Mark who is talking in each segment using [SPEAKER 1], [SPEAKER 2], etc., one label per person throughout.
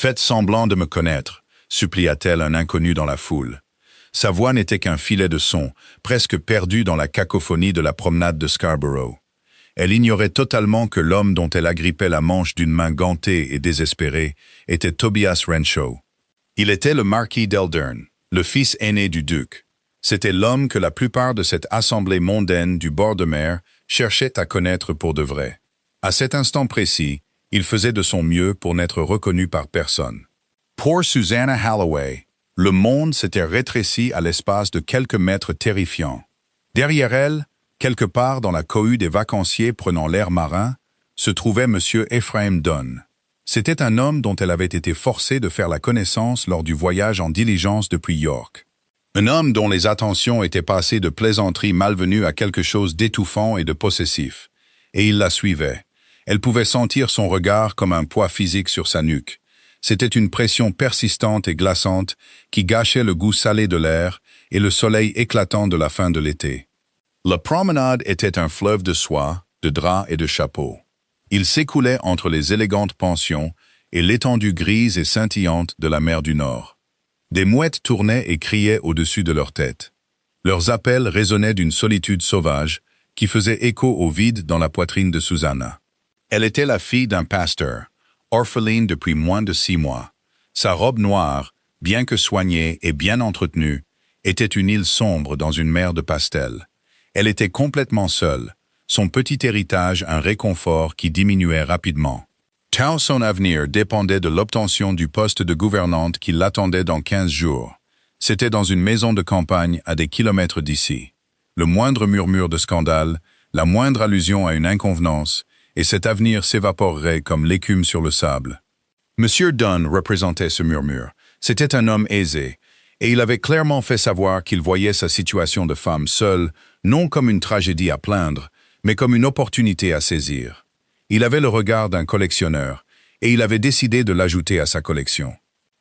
[SPEAKER 1] Faites semblant de me connaître, supplia-t-elle un inconnu dans la foule. Sa voix n'était qu'un filet de son, presque perdu dans la cacophonie de la promenade de Scarborough. Elle ignorait totalement que l'homme dont elle agrippait la manche d'une main gantée et désespérée était Tobias Renshaw. Il était le marquis d'Eldern, le fils aîné du duc. C'était l'homme que la plupart de cette assemblée mondaine du bord de mer cherchait à connaître pour de vrai. À cet instant précis, il faisait de son mieux pour n'être reconnu par personne. Pour Susanna Holloway, le monde s'était rétréci à l'espace de quelques mètres terrifiants. Derrière elle, quelque part dans la cohue des vacanciers prenant l'air marin, se trouvait M. Ephraim Dunn. C'était un homme dont elle avait été forcée de faire la connaissance lors du voyage en diligence depuis York. Un homme dont les attentions étaient passées de plaisanteries malvenues à quelque chose d'étouffant et de possessif. Et il la suivait. Elle pouvait sentir son regard comme un poids physique sur sa nuque. C'était une pression persistante et glaçante qui gâchait le goût salé de l'air et le soleil éclatant de la fin de l'été. La promenade était un fleuve de soie, de draps et de chapeaux. Il s'écoulait entre les élégantes pensions et l'étendue grise et scintillante de la mer du Nord. Des mouettes tournaient et criaient au-dessus de leurs têtes. Leurs appels résonnaient d'une solitude sauvage qui faisait écho au vide dans la poitrine de Susanna. Elle était la fille d'un pasteur, orpheline depuis moins de 6 mois. Sa robe noire, bien que soignée et bien entretenue, était une île sombre dans une mer de pastel. Elle était complètement seule, son petit héritage un réconfort qui diminuait rapidement. Tout son avenir dépendait de l'obtention du poste de gouvernante qui l'attendait dans 15 jours. C'était dans une maison de campagne à des kilomètres d'ici. Le moindre murmure de scandale, la moindre allusion à une inconvenance, et cet avenir s'évaporerait comme l'écume sur le sable. Monsieur Dunn représentait ce murmure. C'était un homme aisé, et il avait clairement fait savoir qu'il voyait sa situation de femme seule, non comme une tragédie à plaindre, mais comme une opportunité à saisir. Il avait le regard d'un collectionneur, et il avait décidé de l'ajouter à sa collection.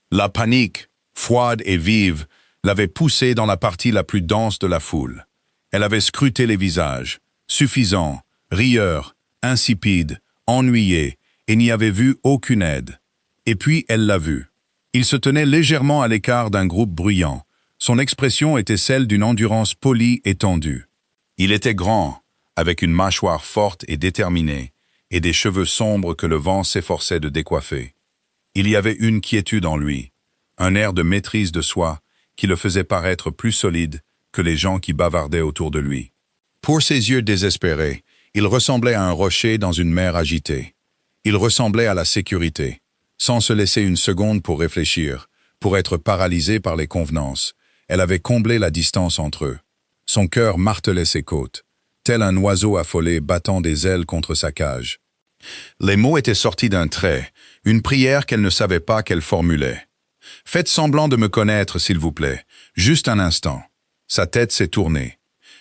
[SPEAKER 1] La panique, froide et vive, l'avait poussé dans la partie la plus dense de la foule. Elle avait scruté les visages, suffisants, rieurs, insipides, ennuyés, et n'y avait vu aucune aide. Et puis elle l'a vu. Il se tenait légèrement à l'écart d'un groupe bruyant. Son expression était celle d'une endurance polie et tendue. Il était grand, avec une mâchoire forte et déterminée, et des cheveux sombres que le vent s'efforçait de décoiffer. Il y avait une quiétude en lui, un air de maîtrise de soi qui le faisait paraître plus solide que les gens qui bavardaient autour de lui. Pour ses yeux désespérés, il ressemblait à un rocher dans une mer agitée. Il ressemblait à la sécurité, sans se laisser une seconde pour réfléchir, pour être paralysé par les convenances. Elle avait comblé la distance entre eux. Son cœur martelait ses côtes, tel un oiseau affolé battant des ailes contre sa cage. Les mots étaient sortis d'un trait, une prière qu'elle ne savait pas qu'elle formulait. « Faites semblant de me connaître, s'il vous plaît, juste un instant. » Sa tête s'est tournée.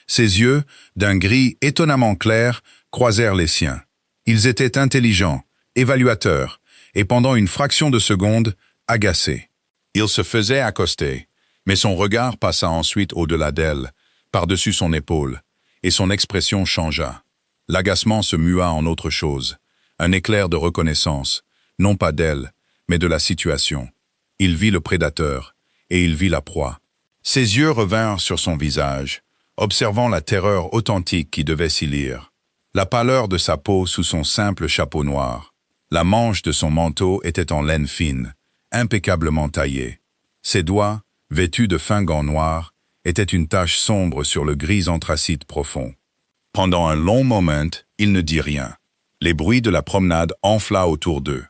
[SPEAKER 1] Ses yeux, d'un gris étonnamment clair, croisèrent les siens. Ils étaient intelligents, évaluateurs, et pendant une fraction de seconde, agacés. Il se faisait accoster, mais son regard passa ensuite au-delà d'elle, par-dessus son épaule, et son expression changea. L'agacement se mua en autre chose, un éclair de reconnaissance, non pas d'elle, mais de la situation. Il vit le prédateur, et il vit la proie. Ses yeux revinrent sur son visage, observant la terreur authentique qui devait s'y lire. La pâleur de sa peau sous son simple chapeau noir. La manche de son manteau était en laine fine, impeccablement taillée. Ses doigts, vêtus de fins gants noirs, étaient une tache sombre sur le gris anthracite profond. Pendant un long moment, il ne dit rien. Les bruits de la promenade enfla autour d'eux.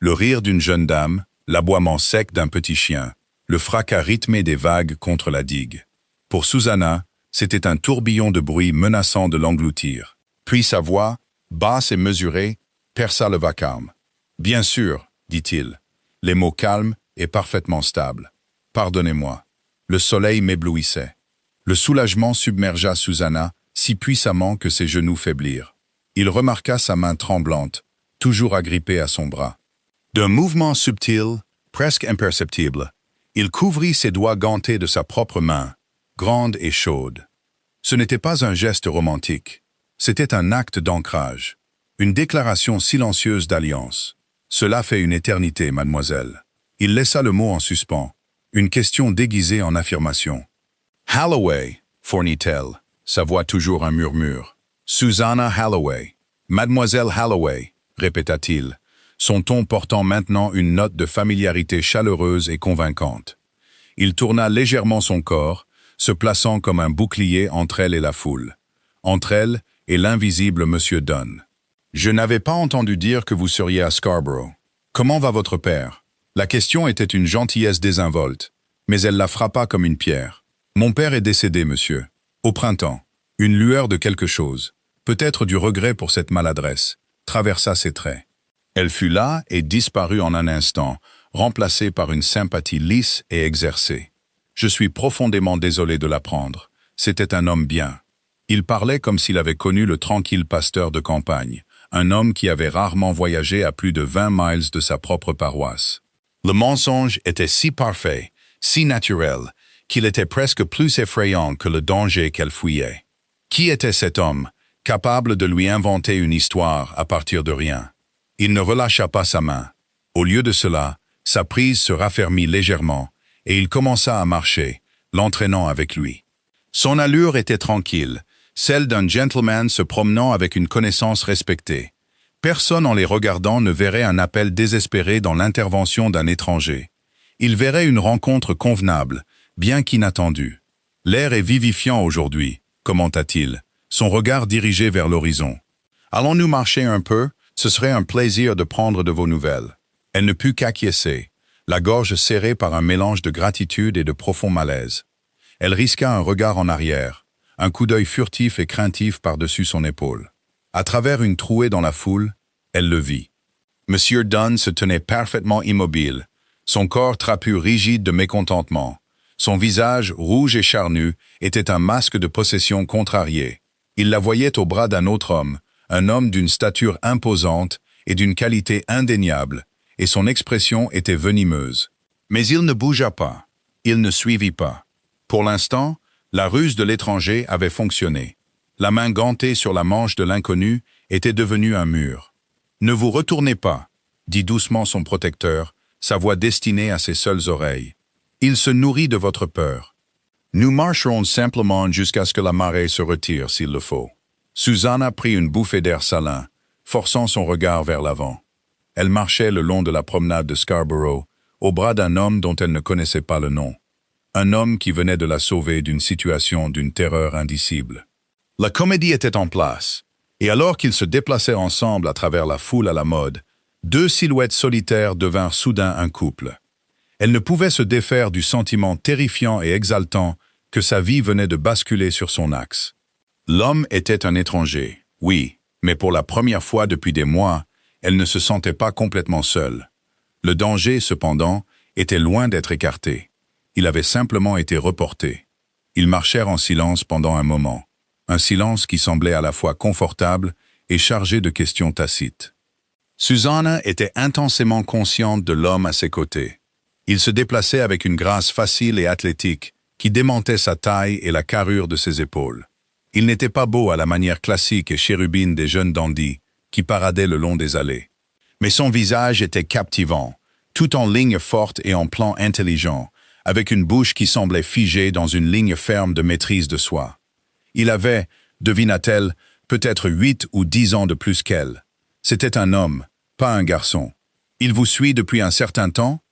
[SPEAKER 1] Le rire d'une jeune dame, l'aboiement sec d'un petit chien, le fracas rythmé des vagues contre la digue. Pour Susanna, c'était un tourbillon de bruit menaçant de l'engloutir. Puis sa voix, basse et mesurée, perça le vacarme. « Bien sûr, dit-il, les mots calmes et parfaitement stables. Pardonnez-moi. » Le soleil m'éblouissait. Le soulagement submergea Susanna si puissamment que ses genoux faiblirent. Il remarqua sa main tremblante, toujours agrippée à son bras. D'un mouvement subtil, presque imperceptible, il couvrit ses doigts gantés de sa propre main, grande et chaude. Ce n'était pas un geste romantique, c'était un acte d'ancrage, une déclaration silencieuse d'alliance. « Cela fait une éternité, mademoiselle. Il laissa le mot en suspens, une question déguisée en affirmation. « Halloway », fournit-elle, sa voix toujours un murmure. « Susanna Halloway. Mademoiselle Halloway », répéta-t-il, son ton portant maintenant une note de familiarité chaleureuse et convaincante. Il tourna légèrement son corps, se plaçant comme un bouclier entre elle et la foule. Entre elle et l'invisible Monsieur Dunn. « Je n'avais pas entendu dire que vous seriez à Scarborough. Comment va votre père ?» La question était une gentillesse désinvolte, mais elle la frappa comme une pierre. « Mon père est décédé, monsieur. Au printemps. » Une lueur de quelque chose, peut-être du regret pour cette maladresse, traversa ses traits. Elle fut là et disparut en un instant, remplacée par une sympathie lisse et exercée. « Je suis profondément désolé de l'apprendre. C'était un homme bien. » Il parlait comme s'il avait connu le tranquille pasteur de campagne, un homme qui avait rarement voyagé à plus de 20 miles de sa propre paroisse. Le mensonge était si parfait, si naturel, qu'il était presque plus effrayant que le danger qu'elle fuyait. Qui était cet homme, capable de lui inventer une histoire à partir de rien? Il ne relâcha pas sa main. Au lieu de cela, sa prise se raffermit légèrement, et il commença à marcher, l'entraînant avec lui. Son allure était tranquille, celle d'un gentleman se promenant avec une connaissance respectée. Personne en les regardant ne verrait un appel désespéré dans l'intervention d'un étranger. Il verrait une rencontre convenable, bien qu'inattendue. « L'air est vivifiant aujourd'hui », commenta-t-il, son regard dirigé vers l'horizon. « Allons-nous marcher un peu? Ce serait un plaisir de prendre de vos nouvelles. » Elle ne put qu'acquiescer, la gorge serrée par un mélange de gratitude et de profond malaise. Elle risqua un regard en arrière, un coup d'œil furtif et craintif par-dessus son épaule. À travers une trouée dans la foule, elle le vit. Monsieur Dunn se tenait parfaitement immobile, son corps trapu rigide de mécontentement. Son visage, rouge et charnu, était un masque de possession contrariée. Il la voyait au bras d'un autre homme, un homme d'une stature imposante et d'une qualité indéniable, et son expression était venimeuse. Mais il ne bougea pas, il ne suivit pas. Pour l'instant, la ruse de l'étranger avait fonctionné. La main gantée sur la manche de l'inconnu était devenue un mur. « Ne vous retournez pas », dit doucement son protecteur, sa voix destinée à ses seules oreilles. « Il se nourrit de votre peur. Nous marcherons simplement jusqu'à ce que la marée se retire s'il le faut. » Susanna prit une bouffée d'air salin, forçant son regard vers l'avant. Elle marchait le long de la promenade de Scarborough, au bras d'un homme dont elle ne connaissait pas le nom. Un homme qui venait de la sauver d'une situation d'une terreur indicible. La comédie était en place, et alors qu'ils se déplaçaient ensemble à travers la foule à la mode, deux silhouettes solitaires devinrent soudain un couple. Elle ne pouvait se défaire du sentiment terrifiant et exaltant que sa vie venait de basculer sur son axe. L'homme était un étranger, oui, mais pour la première fois depuis des mois, elle ne se sentait pas complètement seule. Le danger, cependant, était loin d'être écarté. Il avait simplement été reporté. Ils marchèrent en silence pendant un moment. Un silence qui semblait à la fois confortable et chargé de questions tacites. Susanna était intensément consciente de l'homme à ses côtés. Il se déplaçait avec une grâce facile et athlétique qui démentait sa taille et la carrure de ses épaules. Il n'était pas beau à la manière classique et chérubine des jeunes dandys qui paradaient le long des allées. Mais son visage était captivant, tout en lignes fortes et en plans intelligents, avec une bouche qui semblait figée dans une ligne ferme de maîtrise de soi. Il avait, devina-t-elle, peut-être 8 ou 10 ans de plus qu'elle. C'était un homme, pas un garçon. « Il vous suit depuis un certain temps ?»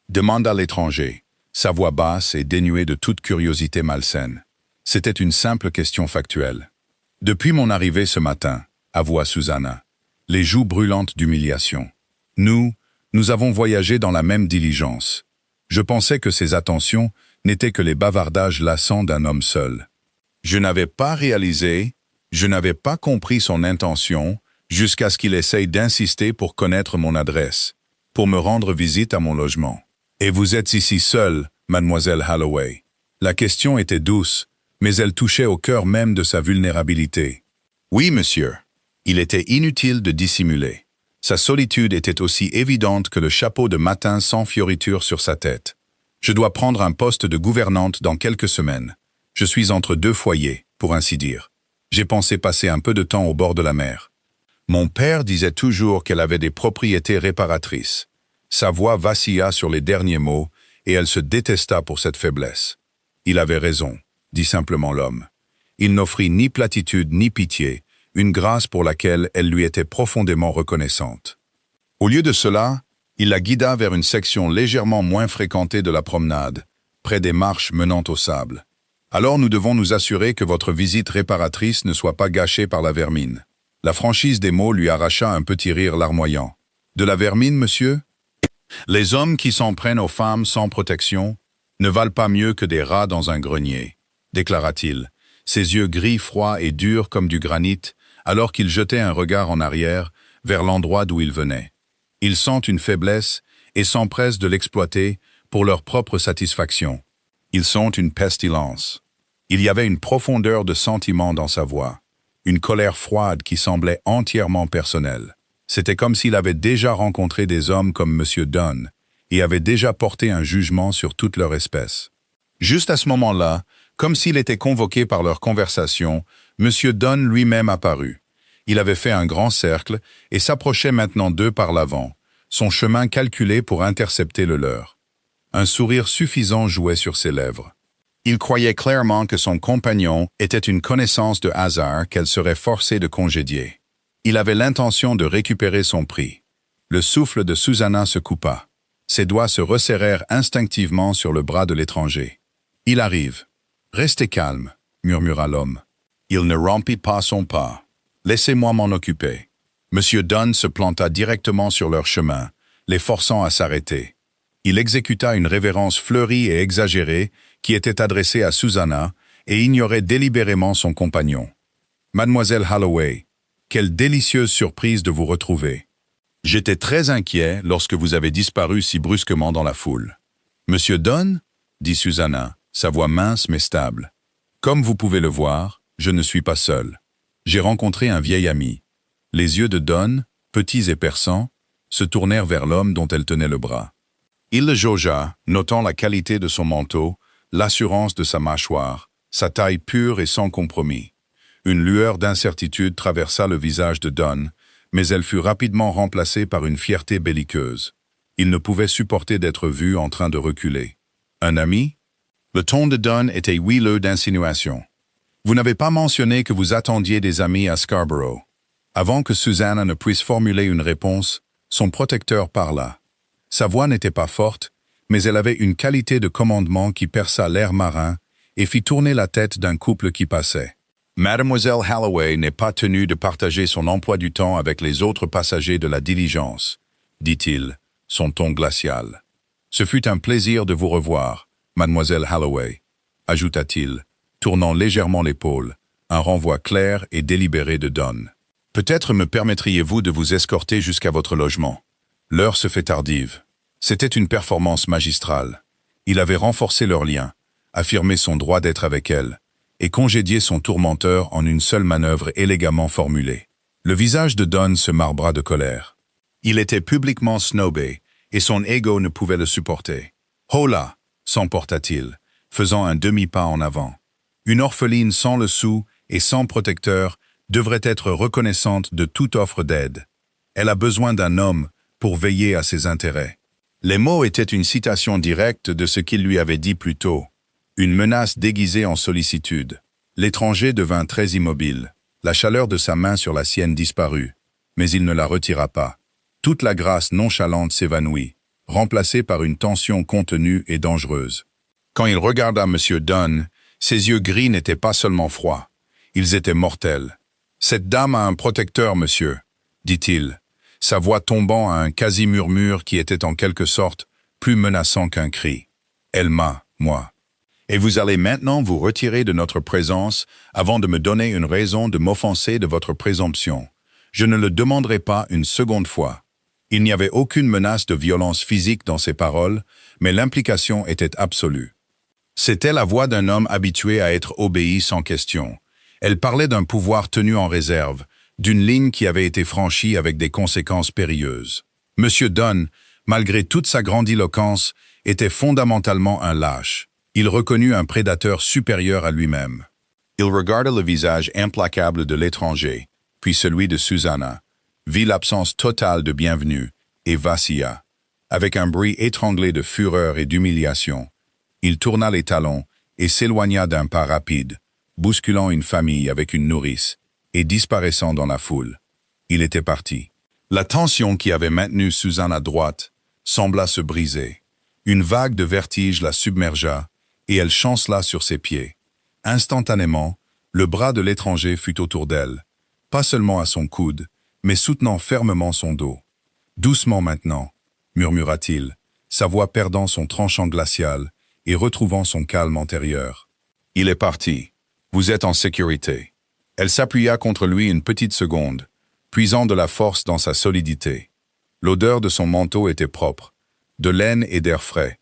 [SPEAKER 1] demanda l'étranger, sa voix basse et dénuée de toute curiosité malsaine. C'était une simple question factuelle. « Depuis mon arrivée ce matin », avoua Susanna, les joues brûlantes d'humiliation. « Nous avons voyagé dans la même diligence. Je pensais que ces attentions n'étaient que les bavardages lassants d'un homme seul. Je n'avais pas réalisé, je n'avais pas compris son intention jusqu'à ce qu'il essaye d'insister pour connaître mon adresse, pour me rendre visite à mon logement. Et vous êtes ici seule, mademoiselle Halloway. » La question était douce, mais elle touchait au cœur même de sa vulnérabilité. « Oui, monsieur. » Il était inutile de dissimuler. Sa solitude était aussi évidente que le chapeau de matin sans fioriture sur sa tête. « Je dois prendre un poste de gouvernante dans quelques semaines. Je suis entre deux foyers, pour ainsi dire. J'ai pensé passer un peu de temps au bord de la mer. Mon père disait toujours qu'elle avait des propriétés réparatrices. Sa voix vacilla sur les derniers mots, et elle se détesta pour cette faiblesse. Il avait raison, dit simplement l'homme. Il n'offrit ni platitude ni pitié, une grâce pour laquelle elle lui était profondément reconnaissante. Au lieu de cela, il la guida vers une section légèrement moins fréquentée de la promenade, près des marches menant au sable. Alors nous devons nous assurer que votre visite réparatrice ne soit pas gâchée par la vermine. La franchise des mots lui arracha un petit rire larmoyant. De la vermine, monsieur? Les hommes qui s'en prennent aux femmes sans protection ne valent pas mieux que des rats dans un grenier, déclara-t-il, ses yeux gris froids et durs comme du granit, alors qu'il jetait un regard en arrière vers l'endroit d'où il venait. Ils sentent une faiblesse et s'empressent de l'exploiter pour leur propre satisfaction. Ils sont une pestilence. Il y avait une profondeur de sentiment dans sa voix, une colère froide qui semblait entièrement personnelle. C'était comme s'il avait déjà rencontré des hommes comme M. Dunn et avait déjà porté un jugement sur toute leur espèce. Juste à ce moment-là, comme s'il était convoqué par leur conversation, M. Dunn lui-même apparut. Il avait fait un grand cercle et s'approchait maintenant d'eux par l'avant, son chemin calculé pour intercepter le leur. Un sourire suffisant jouait sur ses lèvres. Il croyait clairement que son compagnon était une connaissance de hasard qu'elle serait forcée de congédier. Il avait l'intention de récupérer son prix. Le souffle de Susanna se coupa. Ses doigts se resserrèrent instinctivement sur le bras de l'étranger. « Il arrive. Restez calme, » murmura l'homme. Il ne rompit pas son pas. « Laissez-moi m'en occuper. » M. Dunn se planta directement sur leur chemin, les forçant à s'arrêter. Il exécuta une révérence fleurie et exagérée qui était adressée à Susanna et ignorait délibérément son compagnon. « Mademoiselle Holloway, quelle délicieuse surprise de vous retrouver. J'étais très inquiet lorsque vous avez disparu si brusquement dans la foule. »« Monsieur Dunn » dit Susanna, sa voix mince mais stable. « Comme vous pouvez le voir, je ne suis pas seul. J'ai rencontré un vieil ami. » Les yeux de Dunn, petits et perçants, se tournèrent vers l'homme dont elle tenait le bras. Il le jaugea, notant la qualité de son manteau, l'assurance de sa mâchoire, sa taille pure et sans compromis. Une lueur d'incertitude traversa le visage de Dunn, mais elle fut rapidement remplacée par une fierté belliqueuse. Il ne pouvait supporter d'être vu en train de reculer. « Un ami ?» Le ton de Dunn était huileux d'insinuation. « Vous n'avez pas mentionné que vous attendiez des amis à Scarborough. » Avant que Susanna ne puisse formuler une réponse, son protecteur parla. Sa voix n'était pas forte, mais elle avait une qualité de commandement qui perça l'air marin et fit tourner la tête d'un couple qui passait. « Mademoiselle Holloway n'est pas tenue de partager son emploi du temps avec les autres passagers de la diligence, » dit-il, son ton glacial. « Ce fut un plaisir de vous revoir, Mademoiselle Holloway, » ajouta-t-il, tournant légèrement l'épaule, un renvoi clair et délibéré de Dunn. « Peut-être me permettriez-vous de vous escorter jusqu'à votre logement. L'heure se fait tardive. » C'était une performance magistrale. Il avait renforcé leur lien, affirmé son droit d'être avec elle, et congédié son tourmenteur en une seule manœuvre élégamment formulée. Le visage de Dunn se marbra de colère. Il était publiquement snobé, et son ego ne pouvait le supporter. « Hola !» s'emporta-t-il, faisant un demi-pas en avant. Une orpheline sans le sou et sans protecteur devrait être reconnaissante de toute offre d'aide. Elle a besoin d'un homme pour veiller à ses intérêts. Les mots étaient une citation directe de ce qu'il lui avait dit plus tôt. Une menace déguisée en sollicitude. L'étranger devint très immobile. La chaleur de sa main sur la sienne disparut, mais il ne la retira pas. Toute la grâce nonchalante s'évanouit, remplacée par une tension contenue et dangereuse. Quand il regarda M. Dunn, ses yeux gris n'étaient pas seulement froids, ils étaient mortels. « Cette dame a un protecteur, monsieur, » dit-il, sa voix tombant à un quasi-murmure qui était en quelque sorte plus menaçant qu'un cri. « Elle m'a, moi. Et vous allez maintenant vous retirer de notre présence avant de me donner une raison de m'offenser de votre présomption. Je ne le demanderai pas une seconde fois. » Il n'y avait aucune menace de violence physique dans ses paroles, mais l'implication était absolue. C'était la voix d'un homme habitué à être obéi sans question. Elle parlait d'un pouvoir tenu en réserve, d'une ligne qui avait été franchie avec des conséquences périlleuses. M. Dunn, malgré toute sa grandiloquence, était fondamentalement un lâche. Il reconnut un prédateur supérieur à lui-même. Il regarda le visage implacable de l'étranger, puis celui de Susanna, vit l'absence totale de bienvenue, et vacilla. Avec un bruit étranglé de fureur et d'humiliation, il tourna les talons et s'éloigna d'un pas rapide, bousculant une famille avec une nourrice et disparaissant dans la foule. Il était parti. La tension qui avait maintenu Suzanne à droite sembla se briser. Une vague de vertige la submergea et elle chancela sur ses pieds. Instantanément, le bras de l'étranger fut autour d'elle, pas seulement à son coude, mais soutenant fermement son dos. « Doucement maintenant », murmura-t-il, sa voix perdant son tranchant glacial et retrouvant son calme antérieur. « Il est parti. Vous êtes en sécurité. » Elle s'appuya contre lui une petite seconde, puisant de la force dans sa solidité. L'odeur de son manteau était propre, de laine et d'air frais,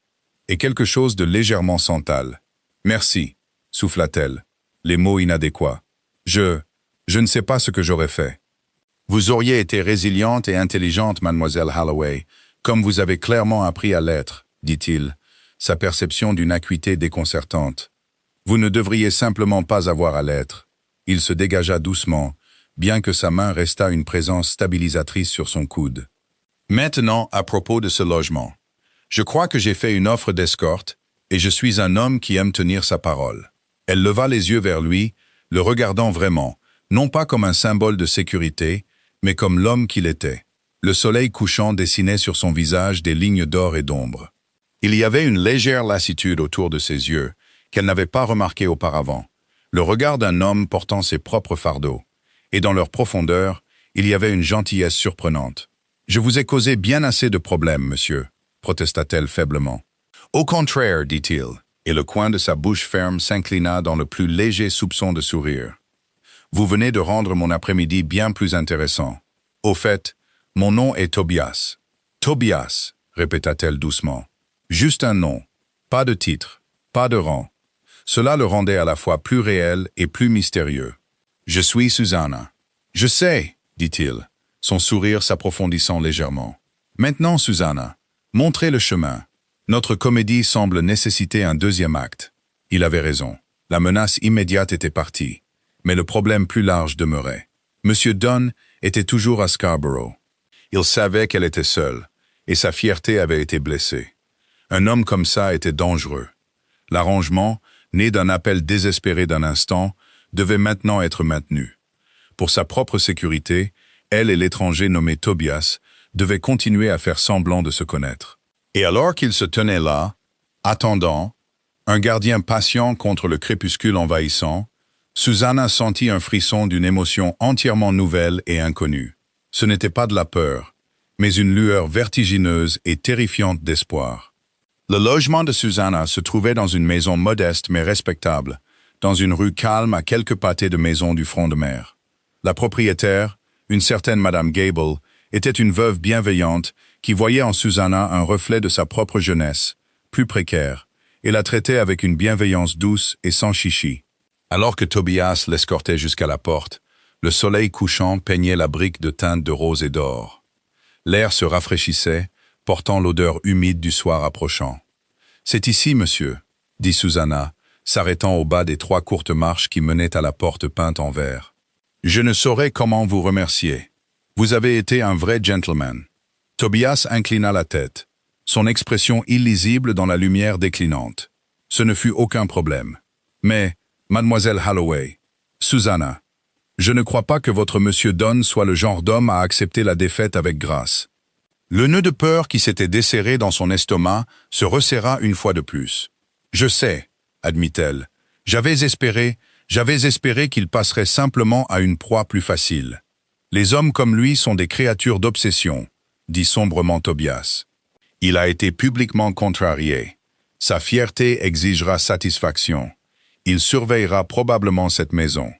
[SPEAKER 1] et quelque chose de légèrement santal. « Merci », souffla-t-elle, les mots inadéquats. « Je ne sais pas ce que j'aurais fait. » « Vous auriez été résiliente et intelligente, mademoiselle Holloway, comme vous avez clairement appris à l'être, dit-il, sa perception d'une acuité déconcertante. Vous ne devriez simplement pas avoir à l'être. Il se dégagea doucement, bien que sa main restât une présence stabilisatrice sur son coude. Maintenant, à propos de ce logement. Je crois que j'ai fait une offre d'escorte, et je suis un homme qui aime tenir sa parole. Elle leva les yeux vers lui, le regardant vraiment, non pas comme un symbole de sécurité, mais comme l'homme qu'il était. Le soleil couchant dessinait sur son visage des lignes d'or et d'ombre. Il y avait une légère lassitude autour de ses yeux, qu'elle n'avait pas remarqué auparavant, le regard d'un homme portant ses propres fardeaux. Et dans leur profondeur, il y avait une gentillesse surprenante. « Je vous ai causé bien assez de problèmes, monsieur », protesta-t-elle faiblement. « Au contraire, dit-il, et le coin de sa bouche ferme s'inclina dans le plus léger soupçon de sourire. Vous venez de rendre mon après-midi bien plus intéressant. Au fait, mon nom est Tobias. »« Tobias », répéta-t-elle doucement. « Juste un nom, pas de titre, pas de rang. » Cela le rendait à la fois plus réel et plus mystérieux. « Je suis Susanna. »« Je sais, » dit-il, son sourire s'approfondissant légèrement. « Maintenant, Susanna, montrez le chemin. Notre comédie semble nécessiter un deuxième acte. » Il avait raison. La menace immédiate était partie. Mais le problème plus large demeurait. Monsieur Dunn était toujours à Scarborough. Il savait qu'elle était seule, et sa fierté avait été blessée. Un homme comme ça était dangereux. L'arrangement, né d'un appel désespéré d'un instant, devait maintenant être maintenu. Pour sa propre sécurité, elle et l'étranger nommé Tobias devaient continuer à faire semblant de se connaître. Et alors qu'il se tenait là, attendant, un gardien patient contre le crépuscule envahissant, Susanna sentit un frisson d'une émotion entièrement nouvelle et inconnue. Ce n'était pas de la peur, mais une lueur vertigineuse et terrifiante d'espoir. Le logement de Susanna se trouvait dans une maison modeste mais respectable, dans une rue calme à quelques pâtés de maisons du front de mer. La propriétaire, une certaine Madame Gable, était une veuve bienveillante qui voyait en Susanna un reflet de sa propre jeunesse, plus précaire, et la traitait avec une bienveillance douce et sans chichi. Alors que Tobias l'escortait jusqu'à la porte, le soleil couchant peignait la brique de teinte de rose et d'or. L'air se rafraîchissait, portant l'odeur humide du soir approchant. « C'est ici, monsieur », dit Susanna, s'arrêtant au bas des 3 courtes marches qui menaient à la porte peinte en vert. « Je ne saurais comment vous remercier. Vous avez été un vrai gentleman. » Tobias inclina la tête, son expression illisible dans la lumière déclinante. Ce ne fut aucun problème. Mais, Mademoiselle Holloway, Susanna, je ne crois pas que votre monsieur Dunn soit le genre d'homme à accepter la défaite avec grâce. Le nœud de peur qui s'était desserré dans son estomac se resserra une fois de plus. Je sais, admit-elle, j'avais espéré qu'il passerait simplement à une proie plus facile. Les hommes comme lui sont des créatures d'obsession, dit sombrement Tobias. Il a été publiquement contrarié. Sa fierté exigera satisfaction. Il surveillera probablement cette maison.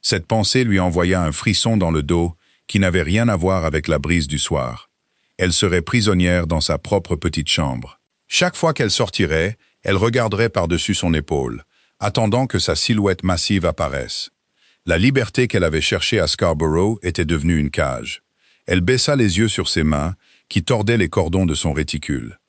[SPEAKER 1] Cette pensée lui envoya un frisson dans le dos qui n'avait rien à voir avec la brise du soir. Elle serait prisonnière dans sa propre petite chambre. Chaque fois qu'elle sortirait, elle regarderait par-dessus son épaule, attendant que sa silhouette massive apparaisse. La liberté qu'elle avait cherchée à Scarborough était devenue une cage. Elle baissa les yeux sur ses mains, qui tordaient les cordons de son réticule.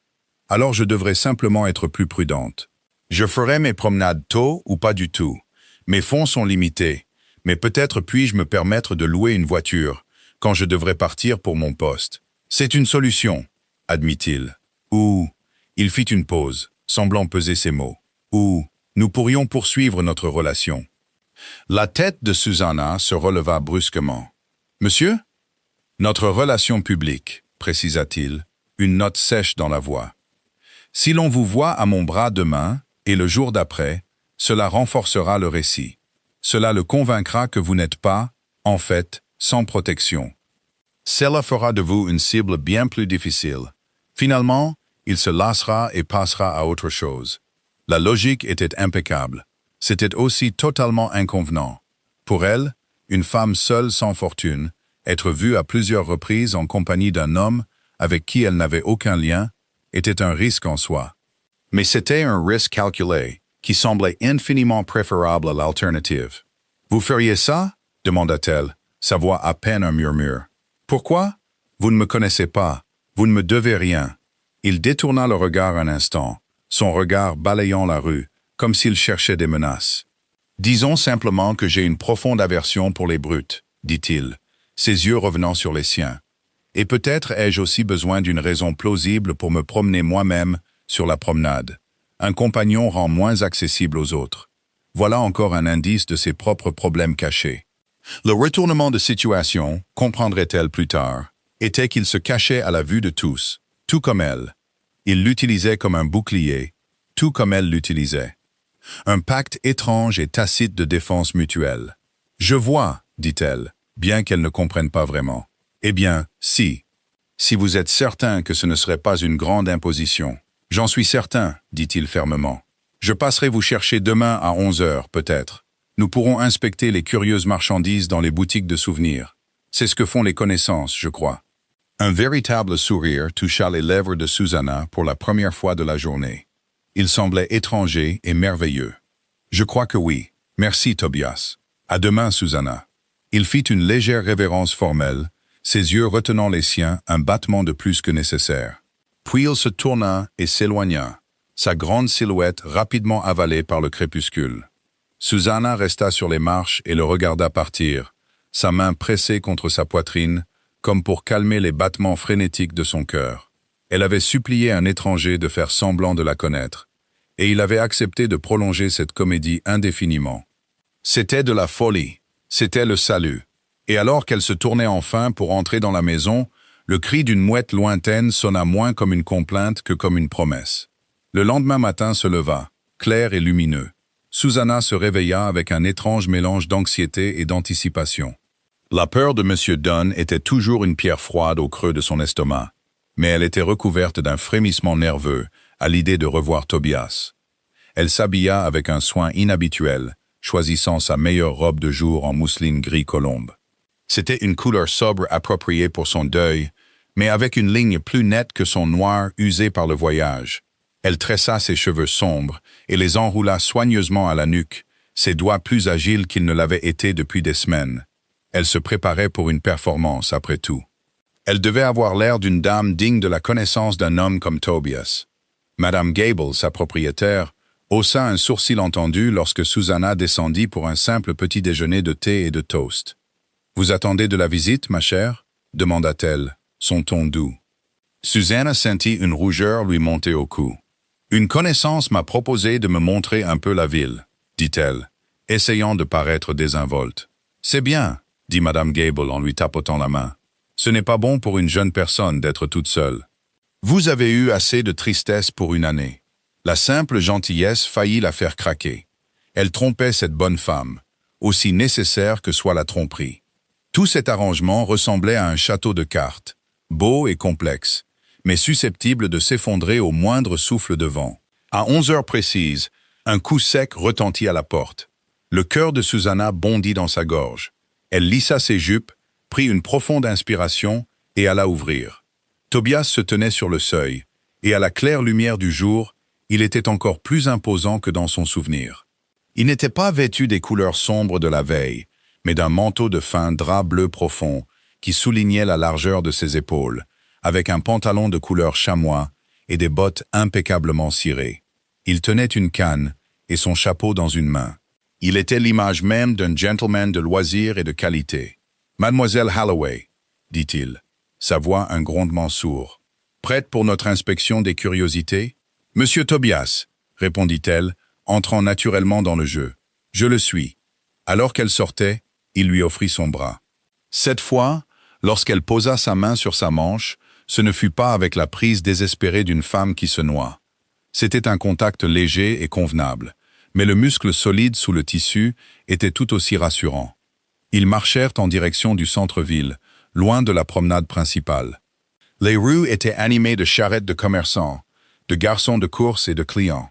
[SPEAKER 1] Alors je devrais simplement être plus prudente. Je ferai mes promenades tôt ou pas du tout. Mes fonds sont limités, mais peut-être puis-je me permettre de louer une voiture quand je devrais partir pour mon poste. C'est une solution, admit-il. Ou, il fit une pause, semblant peser ses mots. Ou, nous pourrions poursuivre notre relation. La tête de Susanna se releva brusquement. Monsieur? Notre relation publique, précisa-t-il, une note sèche dans la voix. Si l'on vous voit à mon bras demain, et le jour d'après, cela renforcera le récit. Cela le convaincra que vous n'êtes pas, en fait, sans protection. Cela fera de vous une cible bien plus difficile. Finalement, il se lassera et passera à autre chose. La logique était impeccable. C'était aussi totalement inconvenant. Pour elle, une femme seule sans fortune, être vue à plusieurs reprises en compagnie d'un homme avec qui elle n'avait aucun lien, était un risque en soi. Mais c'était un risque calculé, qui semblait infiniment préférable à l'alternative. « Vous feriez ça ?» demanda-t-elle, sa voix à peine un murmure. « Pourquoi? Vous ne me connaissez pas. Vous ne me devez rien. » Il détourna le regard un instant, son regard balayant la rue, comme s'il cherchait des menaces. « Disons simplement que j'ai une profonde aversion pour les brutes, » dit-il, ses yeux revenant sur les siens. « Et peut-être ai-je aussi besoin d'une raison plausible pour me promener moi-même sur la promenade. Un compagnon rend moins accessible aux autres. Voilà encore un indice de ses propres problèmes cachés. » Le retournement de situation, comprendrait-elle plus tard, était qu'il se cachait à la vue de tous, tout comme elle. Il l'utilisait comme un bouclier, tout comme elle l'utilisait. Un pacte étrange et tacite de défense mutuelle. « Je vois, » dit-elle, bien qu'elle ne comprenne pas vraiment. « Eh bien, si. Si vous êtes certain que ce ne serait pas une grande imposition. »« J'en suis certain, » dit-il fermement. « Je passerai vous chercher demain à 11 heures, peut-être. Nous pourrons inspecter les curieuses marchandises dans les boutiques de souvenirs. C'est ce que font les connaissances, je crois. » Un véritable sourire toucha les lèvres de Susanna pour la première fois de la journée. Il semblait étranger et merveilleux. « Je crois que oui. Merci, Tobias. À demain, Susanna. » Il fit une légère révérence formelle, ses yeux retenant les siens un battement de plus que nécessaire. Puis il se tourna et s'éloigna, sa grande silhouette rapidement avalée par le crépuscule. Susanna resta sur les marches et le regarda partir, sa main pressée contre sa poitrine, comme pour calmer les battements frénétiques de son cœur. Elle avait supplié un étranger de faire semblant de la connaître, et il avait accepté de prolonger cette comédie indéfiniment. C'était de la folie, c'était le salut. Et alors qu'elle se tournait enfin pour entrer dans la maison, le cri d'une mouette lointaine sonna moins comme une complainte que comme une promesse. Le lendemain matin se leva, clair et lumineux. Susanna se réveilla avec un étrange mélange d'anxiété et d'anticipation. La peur de M. Dunn était toujours une pierre froide au creux de son estomac, mais elle était recouverte d'un frémissement nerveux à l'idée de revoir Tobias. Elle s'habilla avec un soin inhabituel, choisissant sa meilleure robe de jour en mousseline gris colombe. C'était une couleur sobre appropriée pour son deuil, mais avec une ligne plus nette que son noir usé par le voyage. Elle tressa ses cheveux sombres et les enroula soigneusement à la nuque, ses doigts plus agiles qu'ils ne l'avaient été depuis des semaines. Elle se préparait pour une performance, après tout. Elle devait avoir l'air d'une dame digne de la connaissance d'un homme comme Tobias. Madame Gable, sa propriétaire, haussa un sourcil entendu lorsque Susanna descendit pour un simple petit déjeuner de thé et de toast. « Vous attendez de la visite, ma chère ?» demanda-t-elle, son ton doux. Susanna sentit une rougeur lui monter au cou. « Une connaissance m'a proposé de me montrer un peu la ville, » dit-elle, essayant de paraître désinvolte. « C'est bien, » dit Madame Gable en lui tapotant la main. « Ce n'est pas bon pour une jeune personne d'être toute seule. Vous avez eu assez de tristesse pour une année. » La simple gentillesse faillit la faire craquer. Elle trompait cette bonne femme, aussi nécessaire que soit la tromperie. Tout cet arrangement ressemblait à un château de cartes, beau et complexe, mais susceptible de s'effondrer au moindre souffle de vent. À 11 heures précises, un coup sec retentit à la porte. Le cœur de Susanna bondit dans sa gorge. Elle lissa ses jupes, prit une profonde inspiration et alla ouvrir. Tobias se tenait sur le seuil, et à la claire lumière du jour, il était encore plus imposant que dans son souvenir. Il n'était pas vêtu des couleurs sombres de la veille, mais d'un manteau de fin drap bleu profond qui soulignait la largeur de ses épaules, avec un pantalon de couleur chamois et des bottes impeccablement cirées. Il tenait une canne et son chapeau dans une main. Il était l'image même d'un gentleman de loisirs et de qualité. « Mademoiselle Halloway » dit-il, sa voix un grondement sourd. Prête pour notre inspection des curiosités? Monsieur Tobias, répondit-elle, entrant naturellement dans le jeu. Je le suis. Alors qu'elle sortait, il lui offrit son bras. Cette fois, lorsqu'elle posa sa main sur sa manche, ce ne fut pas avec la prise désespérée d'une femme qui se noie. C'était un contact léger et convenable, mais le muscle solide sous le tissu était tout aussi rassurant. Ils marchèrent en direction du centre-ville, loin de la promenade principale. Les rues étaient animées de charrettes de commerçants, de garçons de course et de clients.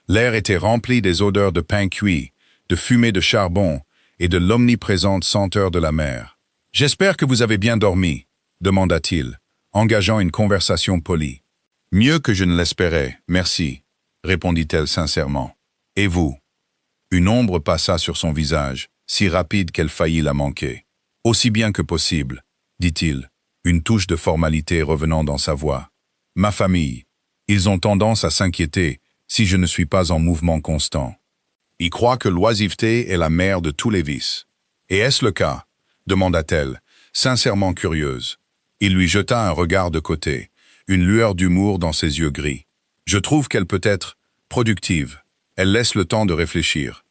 [SPEAKER 1] L'air était rempli des odeurs de pain cuit, de fumée de charbon et de l'omniprésente senteur de la mer. « J'espère que vous avez bien dormi », demanda-t-il, engageant une conversation polie. « Mieux que je ne l'espérais, merci », répondit-elle sincèrement. « Et vous ?» Une ombre passa sur son visage, si rapide qu'elle faillit la manquer. « Aussi bien que possible », dit-il, une touche de formalité revenant dans sa voix. « Ma famille. Ils ont tendance à s'inquiéter si je ne suis pas en mouvement constant. Ils croient que l'oisiveté est la mère de tous les vices. Et est-ce le cas? Demanda-t-elle, sincèrement curieuse. Il lui jeta un regard de côté, une lueur d'humour dans ses yeux gris. Je trouve qu'elle peut être productive. Elle laisse le temps de réfléchir.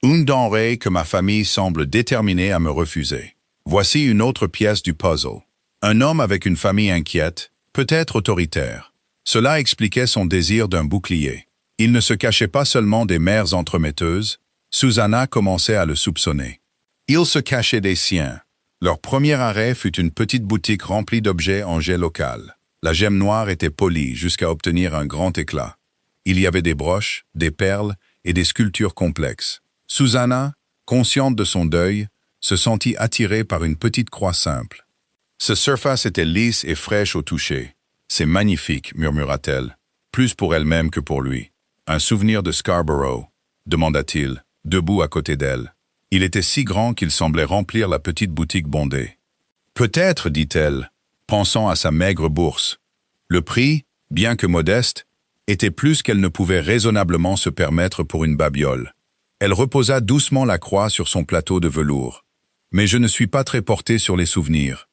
[SPEAKER 1] Une denrée que ma famille semble déterminée à me refuser. Voici une autre pièce du puzzle. Un homme avec une famille inquiète, peut-être autoritaire. Cela expliquait son désir d'un bouclier. Il ne se cachait pas seulement des mères entremetteuses, Susanna commençait à le soupçonner. Il se cachait des siens. Leur premier arrêt fut une petite boutique remplie d'objets en jet local. La gemme noire était polie jusqu'à obtenir un grand éclat. Il y avait des broches, des perles et des sculptures complexes. Susanna, consciente de son deuil, se sentit attirée par une petite croix simple. Ce surface était lisse et fraîche au toucher. « C'est magnifique », murmura-t-elle, plus pour elle-même que pour lui. « Un souvenir de Scarborough », demanda-t-il, debout à côté d'elle. Il était si grand qu'il semblait remplir la petite boutique bondée. « Peut-être, dit-elle, pensant à sa maigre bourse. Le prix, bien que modeste, était plus qu'elle ne pouvait raisonnablement se permettre pour une babiole. Elle reposa doucement la croix sur son plateau de velours. « Mais je ne suis pas très portée sur les souvenirs. »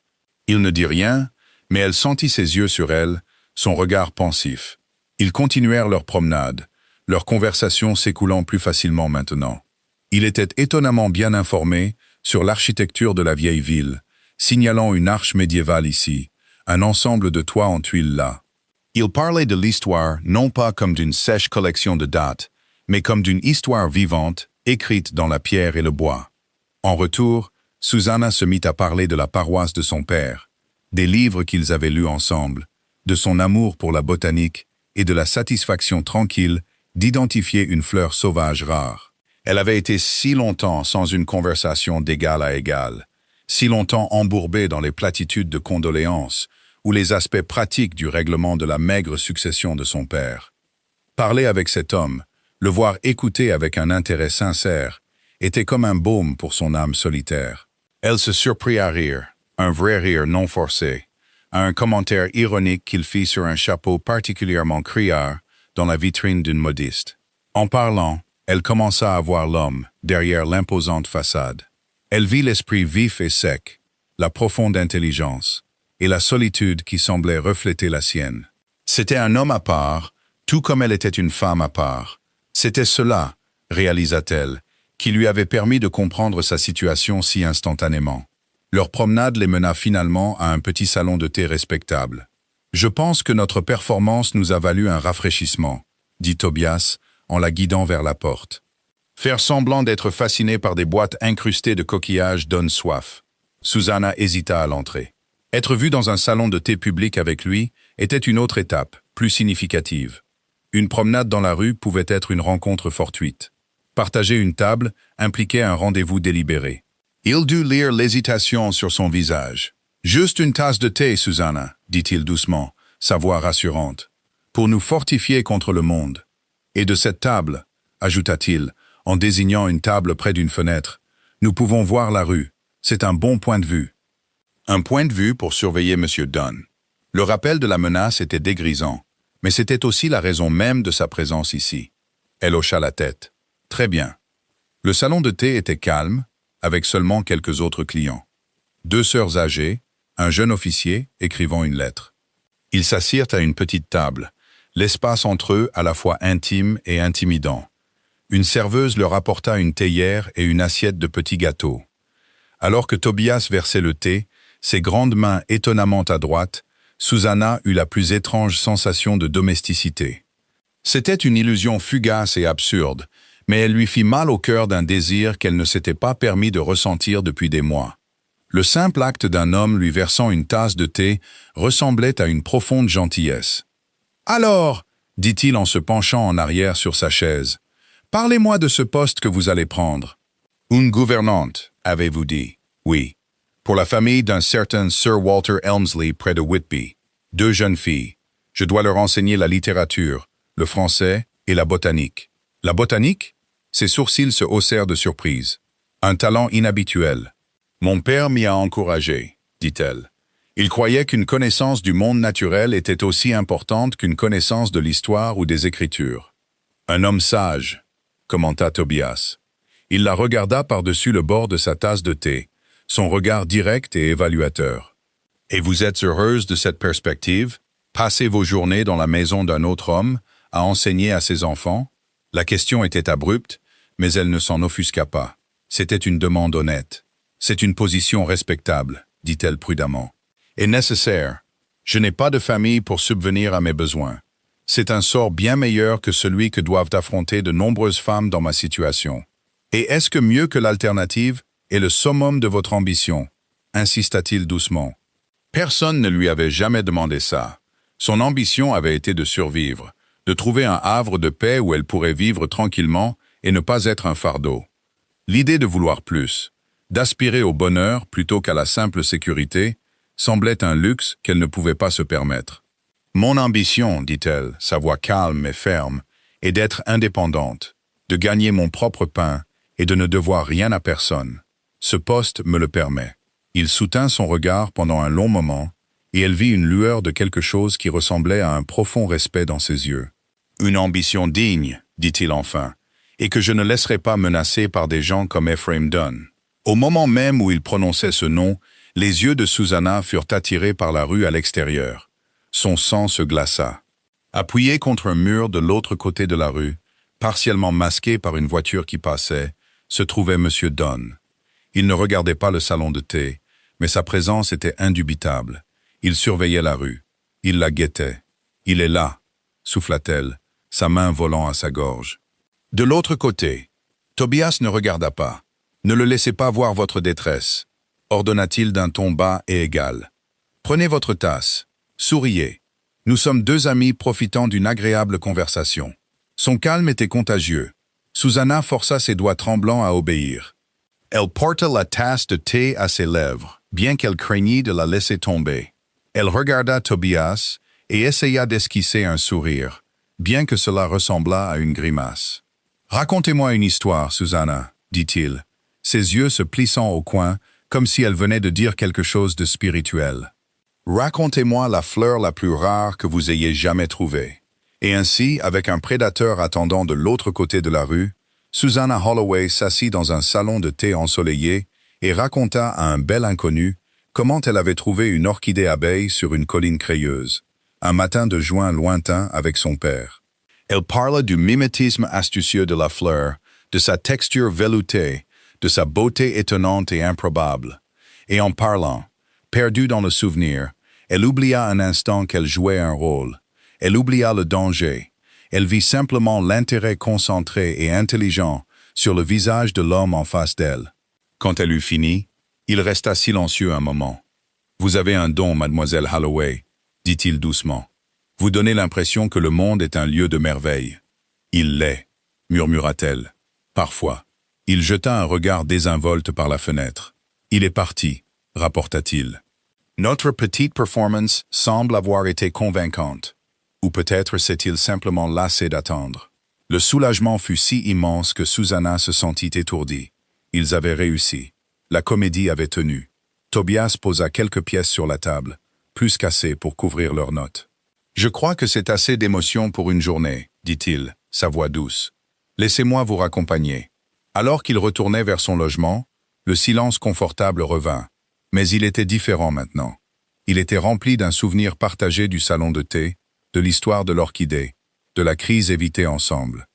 [SPEAKER 1] Il ne dit rien, mais elle sentit ses yeux sur elle, son regard pensif. Ils continuèrent leur promenade, leur conversation s'écoulant plus facilement maintenant. Il était étonnamment bien informé sur l'architecture de la vieille ville, signalant une arche médiévale ici, un ensemble de toits en tuiles là. Il parlait de l'histoire non pas comme d'une sèche collection de dates, mais comme d'une histoire vivante, écrite dans la pierre et le bois. En retour, Susanna se mit à parler de la paroisse de son père, des livres qu'ils avaient lus ensemble, de son amour pour la botanique et de la satisfaction tranquille d'identifier une fleur sauvage rare. Elle avait été si longtemps sans une conversation d'égal à égal, si longtemps embourbée dans les platitudes de condoléances ou les aspects pratiques du règlement de la maigre succession de son père. Parler avec cet homme, le voir écouter avec un intérêt sincère, était comme un baume pour son âme solitaire. Elle se surprit à rire, un vrai rire non forcé, à un commentaire ironique qu'il fit sur un chapeau particulièrement criard dans la vitrine d'une modiste. En parlant, elle commença à voir l'homme derrière l'imposante façade. Elle vit l'esprit vif et sec, la profonde intelligence et la solitude qui semblait refléter la sienne. C'était un homme à part, tout comme elle était une femme à part. C'était cela, réalisa-t-elle, qui lui avait permis de comprendre sa situation si instantanément. Leur promenade les mena finalement à un petit salon de thé respectable. « Je pense que notre performance nous a valu un rafraîchissement », dit Tobias en la guidant vers la porte. Faire semblant d'être fasciné par des boîtes incrustées de coquillages donne soif. Susanna hésita à l'entrée. Être vue dans un salon de thé public avec lui était une autre étape, plus significative. Une promenade dans la rue pouvait être une rencontre fortuite. Partager une table impliquait un rendez-vous délibéré. Il dut lire l'hésitation sur son visage. « Juste une tasse de thé, Susanna, » dit-il doucement, sa voix rassurante, « pour nous fortifier contre le monde. Et de cette table, » ajouta-t-il, en désignant une table près d'une fenêtre, « nous pouvons voir la rue. C'est un bon point de vue. » Un point de vue pour surveiller M. Dunn. Le rappel de la menace était dégrisant, mais c'était aussi la raison même de sa présence ici. Elle hocha la tête. Très bien. Le salon de thé était calme, avec seulement quelques autres clients. 2 sœurs âgées, un jeune officier écrivant une lettre. Ils s'assirent à une petite table, l'espace entre eux à la fois intime et intimidant. Une serveuse leur apporta une théière et une assiette de petits gâteaux. Alors que Tobias versait le thé, ses grandes mains étonnamment adroites, Susanna eut la plus étrange sensation de domesticité. C'était une illusion fugace et absurde, mais elle lui fit mal au cœur d'un désir qu'elle ne s'était pas permis de ressentir depuis des mois. Le simple acte d'un homme lui versant une tasse de thé ressemblait à une profonde gentillesse. « Alors, dit-il en se penchant en arrière sur sa chaise, parlez-moi de ce poste que vous allez prendre. Une gouvernante, avez-vous dit? Oui. Pour la famille d'un certain Sir Walter Elmsley près de Whitby. 2 jeunes filles. Je dois leur enseigner la littérature, le français et la botanique. La botanique? Ses sourcils se haussèrent de surprise. Un talent inhabituel. Mon père m'y a encouragé, dit-elle. Il croyait qu'une connaissance du monde naturel était aussi importante qu'une connaissance de l'histoire ou des écritures. Un homme sage, commenta Tobias. Il la regarda par-dessus le bord de sa tasse de thé, son regard direct et évaluateur. Et vous êtes heureuse de cette perspective? Passer vos journées dans la maison d'un autre homme, à enseigner à ses enfants? La question était abrupte, mais elle ne s'en offusqua pas. C'était une demande honnête. C'est une position respectable, dit-elle prudemment. Et nécessaire. Je n'ai pas de famille pour subvenir à mes besoins. C'est un sort bien meilleur que celui que doivent affronter de nombreuses femmes dans ma situation. Et est-ce que mieux que l'alternative est le summum de votre ambition? Insista-t-il doucement. Personne ne lui avait jamais demandé ça. Son ambition avait été de survivre, de trouver un havre de paix où elle pourrait vivre tranquillement et ne pas être un fardeau. L'idée de vouloir plus, d'aspirer au bonheur plutôt qu'à la simple sécurité, semblait un luxe qu'elle ne pouvait pas se permettre. Mon ambition, dit-elle, sa voix calme et ferme, est d'être indépendante, de gagner mon propre pain et de ne devoir rien à personne. Ce poste me le permet. Il soutint son regard pendant un long moment, et elle vit une lueur de quelque chose qui ressemblait à un profond respect dans ses yeux. Une ambition digne, dit-il enfin, et que je ne laisserai pas menacer par des gens comme Ephraim Dunn. Au moment même où il prononçait ce nom, les yeux de Susanna furent attirés par la rue à l'extérieur. Son sang se glaça. Appuyé contre un mur de l'autre côté de la rue, partiellement masqué par une voiture qui passait, se trouvait M. Dunn. Il ne regardait pas le salon de thé, mais sa présence était indubitable. Il surveillait la rue. Il la guettait. « Il est là », souffla-t-elle, sa main volant à sa gorge. De l'autre côté, Tobias ne regarda pas. « Ne le laissez pas voir votre détresse », ordonna-t-il d'un ton bas et égal. « Prenez votre tasse. Souriez. Nous sommes 2 amis profitant d'une agréable conversation. » Son calme était contagieux. Susanna força ses doigts tremblants à obéir. Elle porta la tasse de thé à ses lèvres, bien qu'elle craignît de la laisser tomber. Elle regarda Tobias et essaya d'esquisser un sourire, bien que cela ressemblât à une grimace. « Racontez-moi une histoire, Susanna, » dit-il, ses yeux se plissant au coin, comme si elle venait de dire quelque chose de spirituel. « Racontez-moi la fleur la plus rare que vous ayez jamais trouvée. » Et ainsi, avec un prédateur attendant de l'autre côté de la rue, Susanna Holloway s'assit dans un salon de thé ensoleillé et raconta à un bel inconnu comment elle avait trouvé une orchidée abeille sur une colline crayeuse, un matin de juin lointain avec son père. Elle parla du mimétisme astucieux de la fleur, de sa texture veloutée, de sa beauté étonnante et improbable. Et en parlant, perdue dans le souvenir, elle oublia un instant qu'elle jouait un rôle. Elle oublia le danger. Elle vit simplement l'intérêt concentré et intelligent sur le visage de l'homme en face d'elle. Quand elle eut fini, il resta silencieux un moment. « Vous avez un don, mademoiselle Holloway, » dit-il doucement. « Vous donnez l'impression que le monde est un lieu de merveille. »« Il l'est, » murmura-t-elle. « Parfois. » Il jeta un regard désinvolte par la fenêtre. « Il est parti, » rapporta-t-il. « Notre petite performance semble avoir été convaincante. Ou peut-être s'est-il simplement lassé d'attendre. » Le soulagement fut si immense que Susanna se sentit étourdie. Ils avaient réussi. La comédie avait tenu. Tobias posa quelques pièces sur la table, plus qu'assez pour couvrir leurs notes. « Je crois que c'est assez d'émotion pour une journée, » dit-il, sa voix douce. « Laissez-moi vous raccompagner. » Alors qu'il retournait vers son logement, le silence confortable revint. Mais il était différent maintenant. Il était rempli d'un souvenir partagé du salon de thé, de l'histoire de l'orchidée, de la crise évitée ensemble.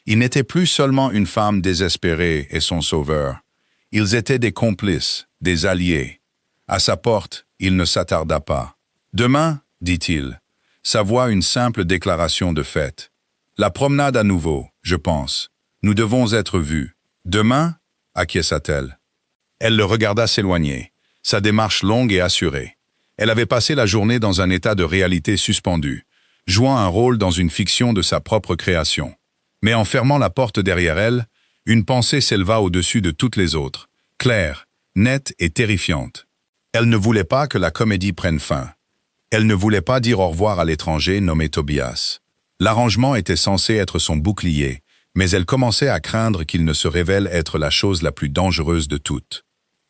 [SPEAKER 1] Il n'était plus seulement une femme désespérée et son sauveur. Ils étaient des complices, des alliés. À sa porte, il ne s'attarda pas. « Demain, dit-il, sa voix une simple déclaration de fait. La promenade à nouveau, je pense. Nous devons être vus. Demain, acquiesça-t-elle. Elle le regarda s'éloigner, sa démarche longue et assurée. Elle avait passé la journée dans un état de réalité suspendue, jouant un rôle dans une fiction de sa propre création. Mais en fermant la porte derrière elle, une pensée s'éleva au-dessus de toutes les autres, claire, nette et terrifiante. Elle ne voulait pas que la comédie prenne fin. Elle ne voulait pas dire au revoir à l'étranger nommé Tobias. L'arrangement était censé être son bouclier, mais elle commençait à craindre qu'il ne se révèle être la chose la plus dangereuse de toutes.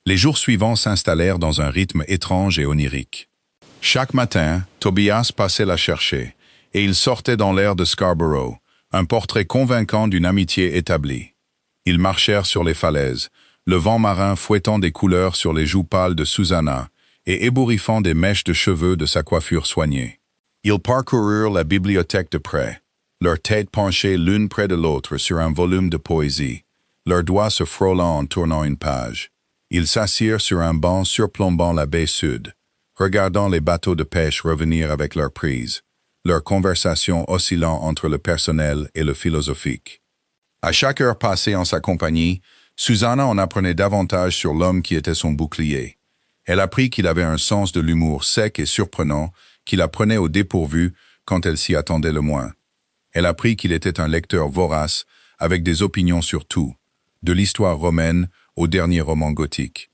[SPEAKER 1] Les jours suivants s'installèrent dans un rythme étrange et onirique. Chaque matin, Tobias passait la chercher, et il sortait dans l'air de Scarborough, un portrait convaincant d'une amitié établie. Ils marchèrent sur les falaises, le vent marin fouettant des couleurs sur les joues pâles de Susanna et ébouriffant des mèches de cheveux de sa coiffure soignée. Ils parcoururent la bibliothèque de près, leurs têtes penchées l'une près de l'autre sur un volume de poésie, leurs doigts se frôlant en tournant une page. Ils s'assirent sur un banc surplombant la baie sud, regardant les bateaux de pêche revenir avec leur prise, leur conversation oscillant entre le personnel et le philosophique. À chaque heure passée en sa compagnie, Susanna en apprenait davantage sur l'homme qui était son bouclier. Elle apprit qu'il avait un sens de l'humour sec et surprenant qui la prenait au dépourvu quand elle s'y attendait le moins. Elle apprit qu'il était un lecteur vorace avec des opinions sur tout, de l'histoire romaine au dernier roman gothique.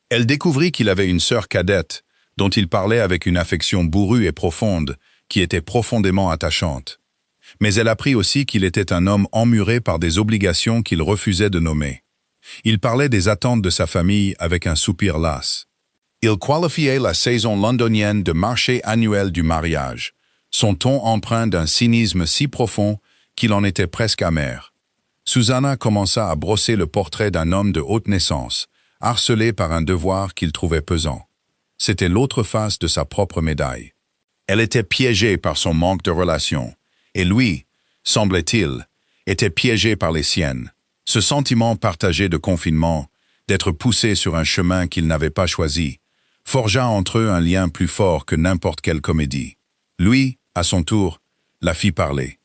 [SPEAKER 1] Elle découvrit qu'il avait une sœur cadette, dont il parlait avec une affection bourrue et profonde, qui était profondément attachante. Mais elle apprit aussi qu'il était un homme emmuré par des obligations qu'il refusait de nommer. Il parlait des attentes de sa famille avec un soupir las. Il qualifiait la saison londonienne de marché annuel du mariage, son ton empreint d'un cynisme si profond qu'il en était presque amer. Susanna commença à brosser le portrait d'un homme de haute naissance, harcelé par un devoir qu'il trouvait pesant. C'était l'autre face de sa propre médaille. Elle était piégée par son manque de relations, et lui, semblait-il, était piégé par les siennes. Ce sentiment partagé de confinement, d'être poussé sur un chemin qu'il n'avait pas choisi, forgea entre eux un lien plus fort que n'importe quelle comédie. Lui, à son tour, la fit parler.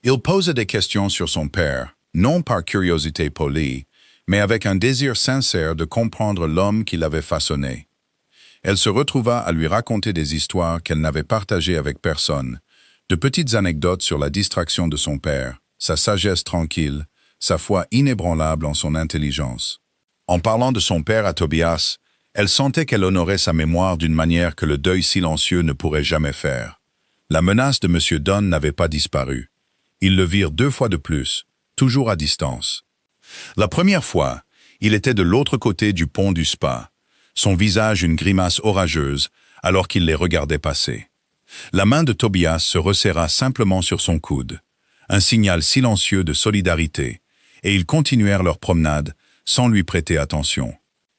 [SPEAKER 1] Il posait des questions sur son père, non par curiosité polie, mais avec un désir sincère de comprendre l'homme qui l'avait façonné. Elle se retrouva à lui raconter des histoires qu'elle n'avait partagées avec personne, de petites anecdotes sur la distraction de son père, sa sagesse tranquille, sa foi inébranlable en son intelligence. En parlant de son père à Tobias, elle sentait qu'elle honorait sa mémoire d'une manière que le deuil silencieux ne pourrait jamais faire. La menace de M. Dunn n'avait pas disparu. Ils le virent 2 fois de plus, toujours à distance. La première fois, il était de l'autre côté du pont du Spa, son visage une grimace orageuse, alors qu'il les regardait passer. La main de Tobias se resserra simplement sur son coude, un signal silencieux de solidarité, et ils continuèrent leur promenade sans lui prêter attention.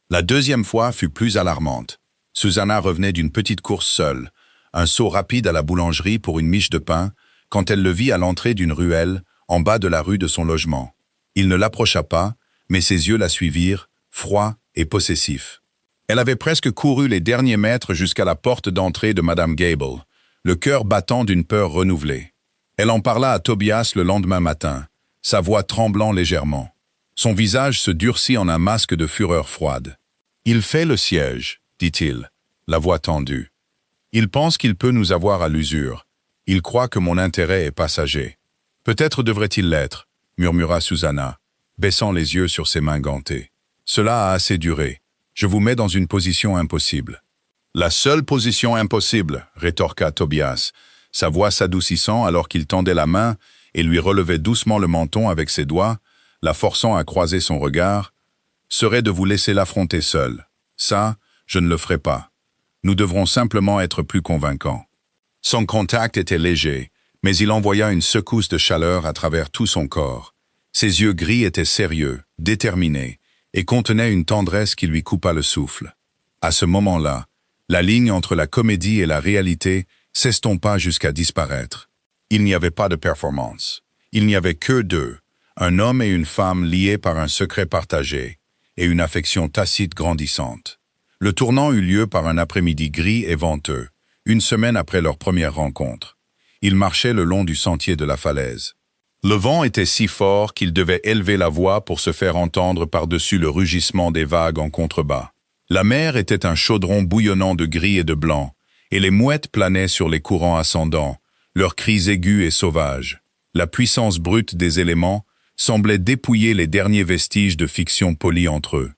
[SPEAKER 1] La deuxième fois fut plus alarmante. Susanna revenait d'une petite course seule, un saut rapide à la boulangerie pour une miche de pain, quand elle le vit à l'entrée d'une ruelle, en bas de la rue de son logement. Il ne l'approcha pas, mais ses yeux la suivirent, froids et possessifs. Elle avait presque couru les derniers mètres jusqu'à la porte d'entrée de Madame Gable, le cœur battant d'une peur renouvelée. Elle en parla à Tobias le lendemain matin, sa voix tremblant légèrement. Son visage se durcit en un masque de fureur froide. « Il fait le siège, dit-il, la voix tendue. Il pense qu'il peut nous avoir à l'usure. Il croit que mon intérêt est passager. Peut-être devrait-il l'être, murmura Susanna, baissant les yeux sur ses mains gantées. Cela a assez duré. Je vous mets dans une position impossible. La seule position impossible, rétorqua Tobias, sa voix s'adoucissant alors qu'il tendait la main et lui relevait doucement le menton avec ses doigts, la forçant à croiser son regard, serait de vous laisser l'affronter seul. Ça, je ne le ferai pas. Nous devrons simplement être plus convaincants. Son contact était léger, mais il envoya une secousse de chaleur à travers tout son corps. Ses yeux gris étaient sérieux, déterminés, et contenaient une tendresse qui lui coupa le souffle. À ce moment-là, La ligne entre la comédie et la réalité s'estompa jusqu'à disparaître. Il n'y avait pas de performance. Il n'y avait que deux, un homme et une femme liés par un secret partagé et une affection tacite grandissante. Le tournant eut lieu par un après-midi gris et venteux, une semaine après leur première rencontre. Ils marchaient le long du sentier de la falaise. Le vent était si fort qu'il devait élever la voix pour se faire entendre par-dessus le rugissement des vagues en contrebas. La mer était un chaudron bouillonnant de gris et de blanc, et les mouettes planaient sur les courants ascendants, leurs cris aigus et sauvages. La puissance brute des éléments semblait dépouiller les derniers vestiges de fiction polie entre eux.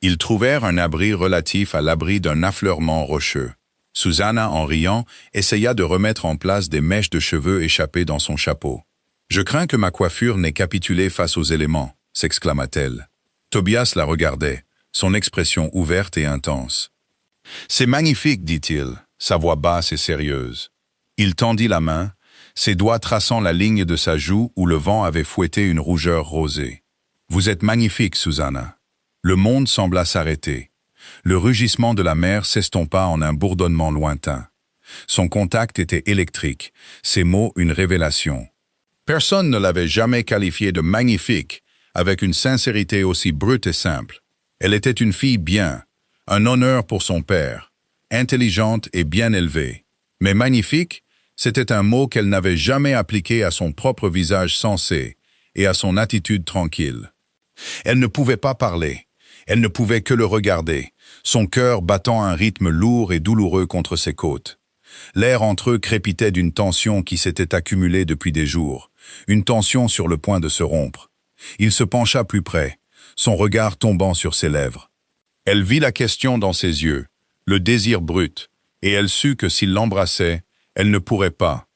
[SPEAKER 1] Ils trouvèrent un abri relatif à l'abri d'un affleurement rocheux. Susanna, en riant, essaya de remettre en place des mèches de cheveux échappées dans son chapeau. « Je crains que ma coiffure n'ait capitulé face aux éléments », s'exclama-t-elle. Tobias la regardait, son expression ouverte et intense. « C'est magnifique, dit-il, sa voix basse et sérieuse. » Il tendit la main, ses doigts traçant la ligne de sa joue où le vent avait fouetté une rougeur rosée. « Vous êtes magnifique, Susanna. » Le monde sembla s'arrêter. Le rugissement de la mer s'estompa en un bourdonnement lointain. Son contact était électrique, ses mots une révélation. Personne ne l'avait jamais qualifiée de magnifique, avec une sincérité aussi brute et simple. Elle était une fille bien, un honneur pour son père, intelligente et bien élevée. Mais magnifique, c'était un mot qu'elle n'avait jamais appliqué à son propre visage sensé et à son attitude tranquille. Elle ne pouvait pas parler, elle ne pouvait que le regarder, son cœur battant un rythme lourd et douloureux contre ses côtes. L'air entre eux crépitait d'une tension qui s'était accumulée depuis des jours, une tension sur le point de se rompre. Il se pencha plus près, son regard tombant sur ses lèvres. Elle vit la question dans ses yeux, le désir brut, et elle sut que s'il l'embrassait, elle ne pourrait pas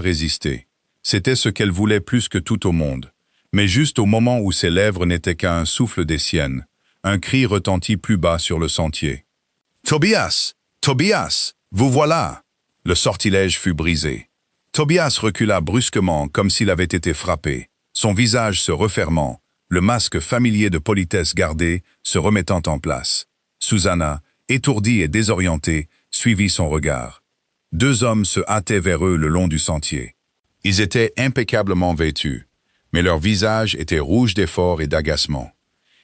[SPEAKER 1] résister. C'était ce qu'elle voulait plus que tout au monde. Mais juste au moment où ses lèvres n'étaient qu'à un souffle des siennes, un cri retentit plus bas sur le sentier. « Tobias! Tobias! Vous voilà !» Le sortilège fut brisé. Tobias recula brusquement comme s'il avait été frappé, son visage se refermant, le masque familier de politesse gardé se remettant en place. Susanna, étourdie et désorientée, suivit son regard. Deux hommes se hâtaient vers eux le long du sentier. Ils étaient impeccablement vêtus, mais leurs visages étaient rouges d'effort et d'agacement.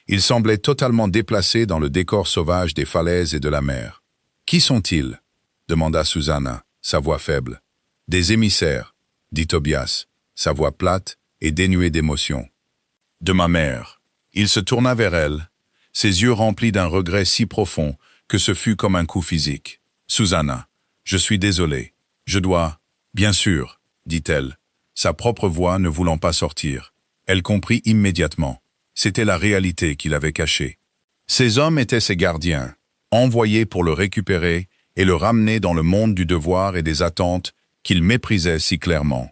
[SPEAKER 1] Ils semblaient totalement déplacés dans le décor sauvage des falaises et de la mer. « Qui sont-ils » demanda Susanna, sa voix faible. « Des émissaires » dit Tobias, sa voix plate et dénuée d'émotion. « De ma mère. » Il se tourna vers elle, ses yeux remplis d'un regret si profond que ce fut comme un coup physique. « Susanna, je suis désolé. Je dois... » « Bien sûr, » dit-elle, sa propre voix ne voulant pas sortir. Elle comprit immédiatement. C'était la réalité qu'il avait cachée. Ces hommes étaient ses gardiens, envoyés pour le récupérer et le ramener dans le monde du devoir et des attentes qu'il méprisait si clairement.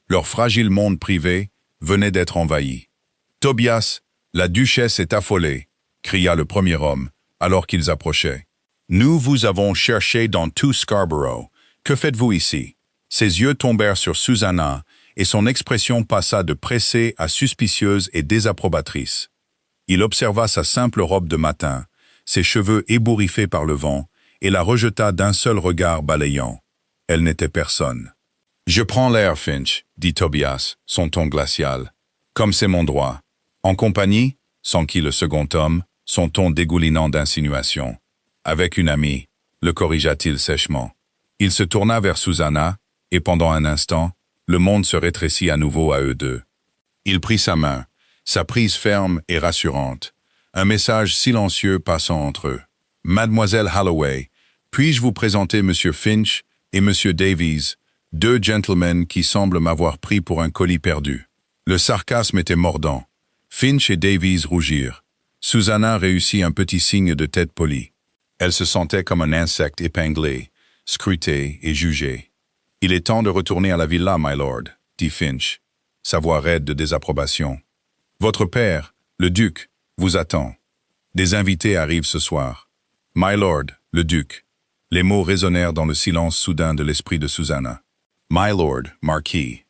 [SPEAKER 1] Leur fragile monde privé venait d'être envahi. « Tobias, la duchesse est affolée !» cria le premier homme, alors qu'ils approchaient. « Nous vous avons cherché dans tout Scarborough. Que faites-vous ici ?» Ses yeux tombèrent sur Susanna et son expression passa de pressée à suspicieuse et désapprobatrice. Il observa sa simple robe de matin, ses cheveux ébouriffés par le vent, et la rejeta d'un seul regard balayant. Elle n'était personne. « Je prends l'air, Finch, » dit Tobias, son ton glacial. « Comme c'est mon droit. En compagnie, s'enquit le second homme, son ton dégoulinant d'insinuation. Avec une amie, le corrigea-t-il sèchement. Il se tourna vers Susanna, et pendant un instant, le monde se rétrécit à nouveau à eux deux. Il prit sa main, sa prise ferme et rassurante, un message silencieux passant entre eux. « Mademoiselle Holloway, puis-je vous présenter Monsieur Finch et Monsieur Davies, deux gentlemen qui semblent m'avoir pris pour un colis perdu. » Le sarcasme était mordant. Finch et Davies rougirent. Susanna réussit un petit signe de tête polie. Elle se sentait comme un insecte épinglé, scruté et jugé. « Il est temps de retourner à la villa, my lord, » dit Finch, sa voix raide de désapprobation. « Votre père, le duc, vous attend. Des invités arrivent ce soir. My lord, le duc. » Les mots résonnèrent dans le silence soudain de l'esprit de Susanna. My lord, marquis,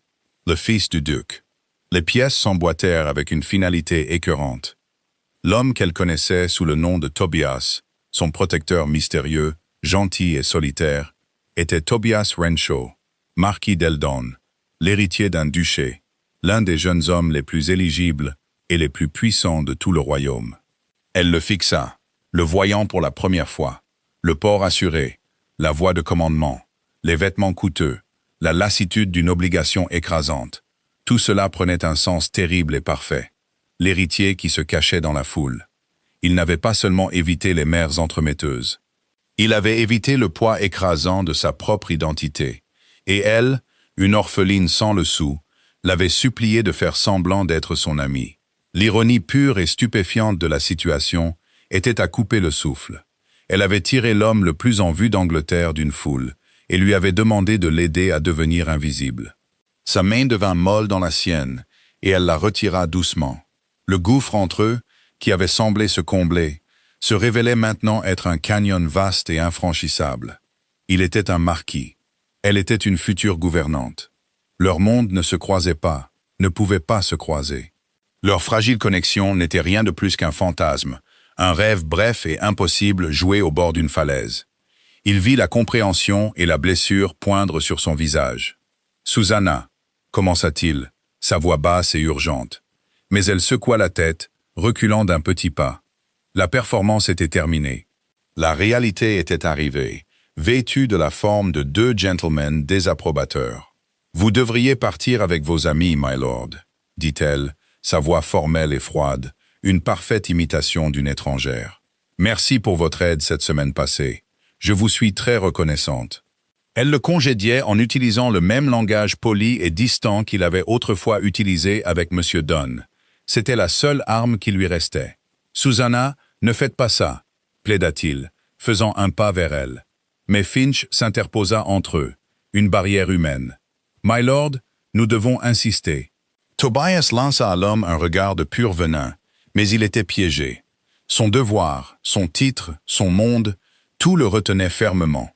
[SPEAKER 1] le fils du duc. Les pièces s'emboîtèrent avec une finalité écœurante. L'homme qu'elle connaissait sous le nom de Tobias, son protecteur mystérieux, gentil et solitaire, était Tobias Renshaw, marquis d'Eldon, l'héritier d'un duché, l'un des jeunes hommes les plus éligibles et les plus puissants de tout le royaume. Elle le fixa, le voyant pour la première fois, le port assuré, la voix de commandement, les vêtements coûteux, la lassitude d'une obligation écrasante. Tout cela prenait un sens terrible et parfait. L'héritier qui se cachait dans la foule. Il n'avait pas seulement évité les mères entremetteuses. Il avait évité le poids écrasant de sa propre identité. Et elle, une orpheline sans le sou, l'avait supplié de faire semblant d'être son amie. L'ironie pure et stupéfiante de la situation était à couper le souffle. Elle avait tiré l'homme le plus en vue d'Angleterre d'une foule et lui avait demandé de l'aider à devenir invisible. Sa main devint molle dans la sienne et elle la retira doucement. Le gouffre entre eux, qui avait semblé se combler, se révélait maintenant être un canyon vaste et infranchissable. Il était un marquis. Elle était une future gouvernante. Leur monde ne se croisait pas, ne pouvait pas se croiser. Leur fragile connexion n'était rien de plus qu'un fantasme, un rêve bref et impossible joué au bord d'une falaise. Il vit la compréhension et la blessure poindre sur son visage. « Susanna » commença-t-il, sa voix basse et urgente. Mais elle secoua la tête, reculant d'un petit pas. La performance était terminée. La réalité était arrivée, vêtue de la forme de deux gentlemen désapprobateurs. « Vous devriez partir avec vos amis, my lord, » dit-elle, sa voix formelle et froide, une parfaite imitation d'une étrangère. « Merci pour votre aide cette semaine passée. Je vous suis très reconnaissante. » Elle le congédiait en utilisant le même langage poli et distant qu'il avait autrefois utilisé avec M. Dunn. C'était la seule arme qui lui restait. « Susanna, ne faites pas ça », plaida-t-il, faisant un pas vers elle. Mais Finch s'interposa entre eux, une barrière humaine. « My lord, nous devons insister. » Tobias lança à l'homme un regard de pur venin, mais il était piégé. Son devoir, son titre, son monde, tout le retenait fermement.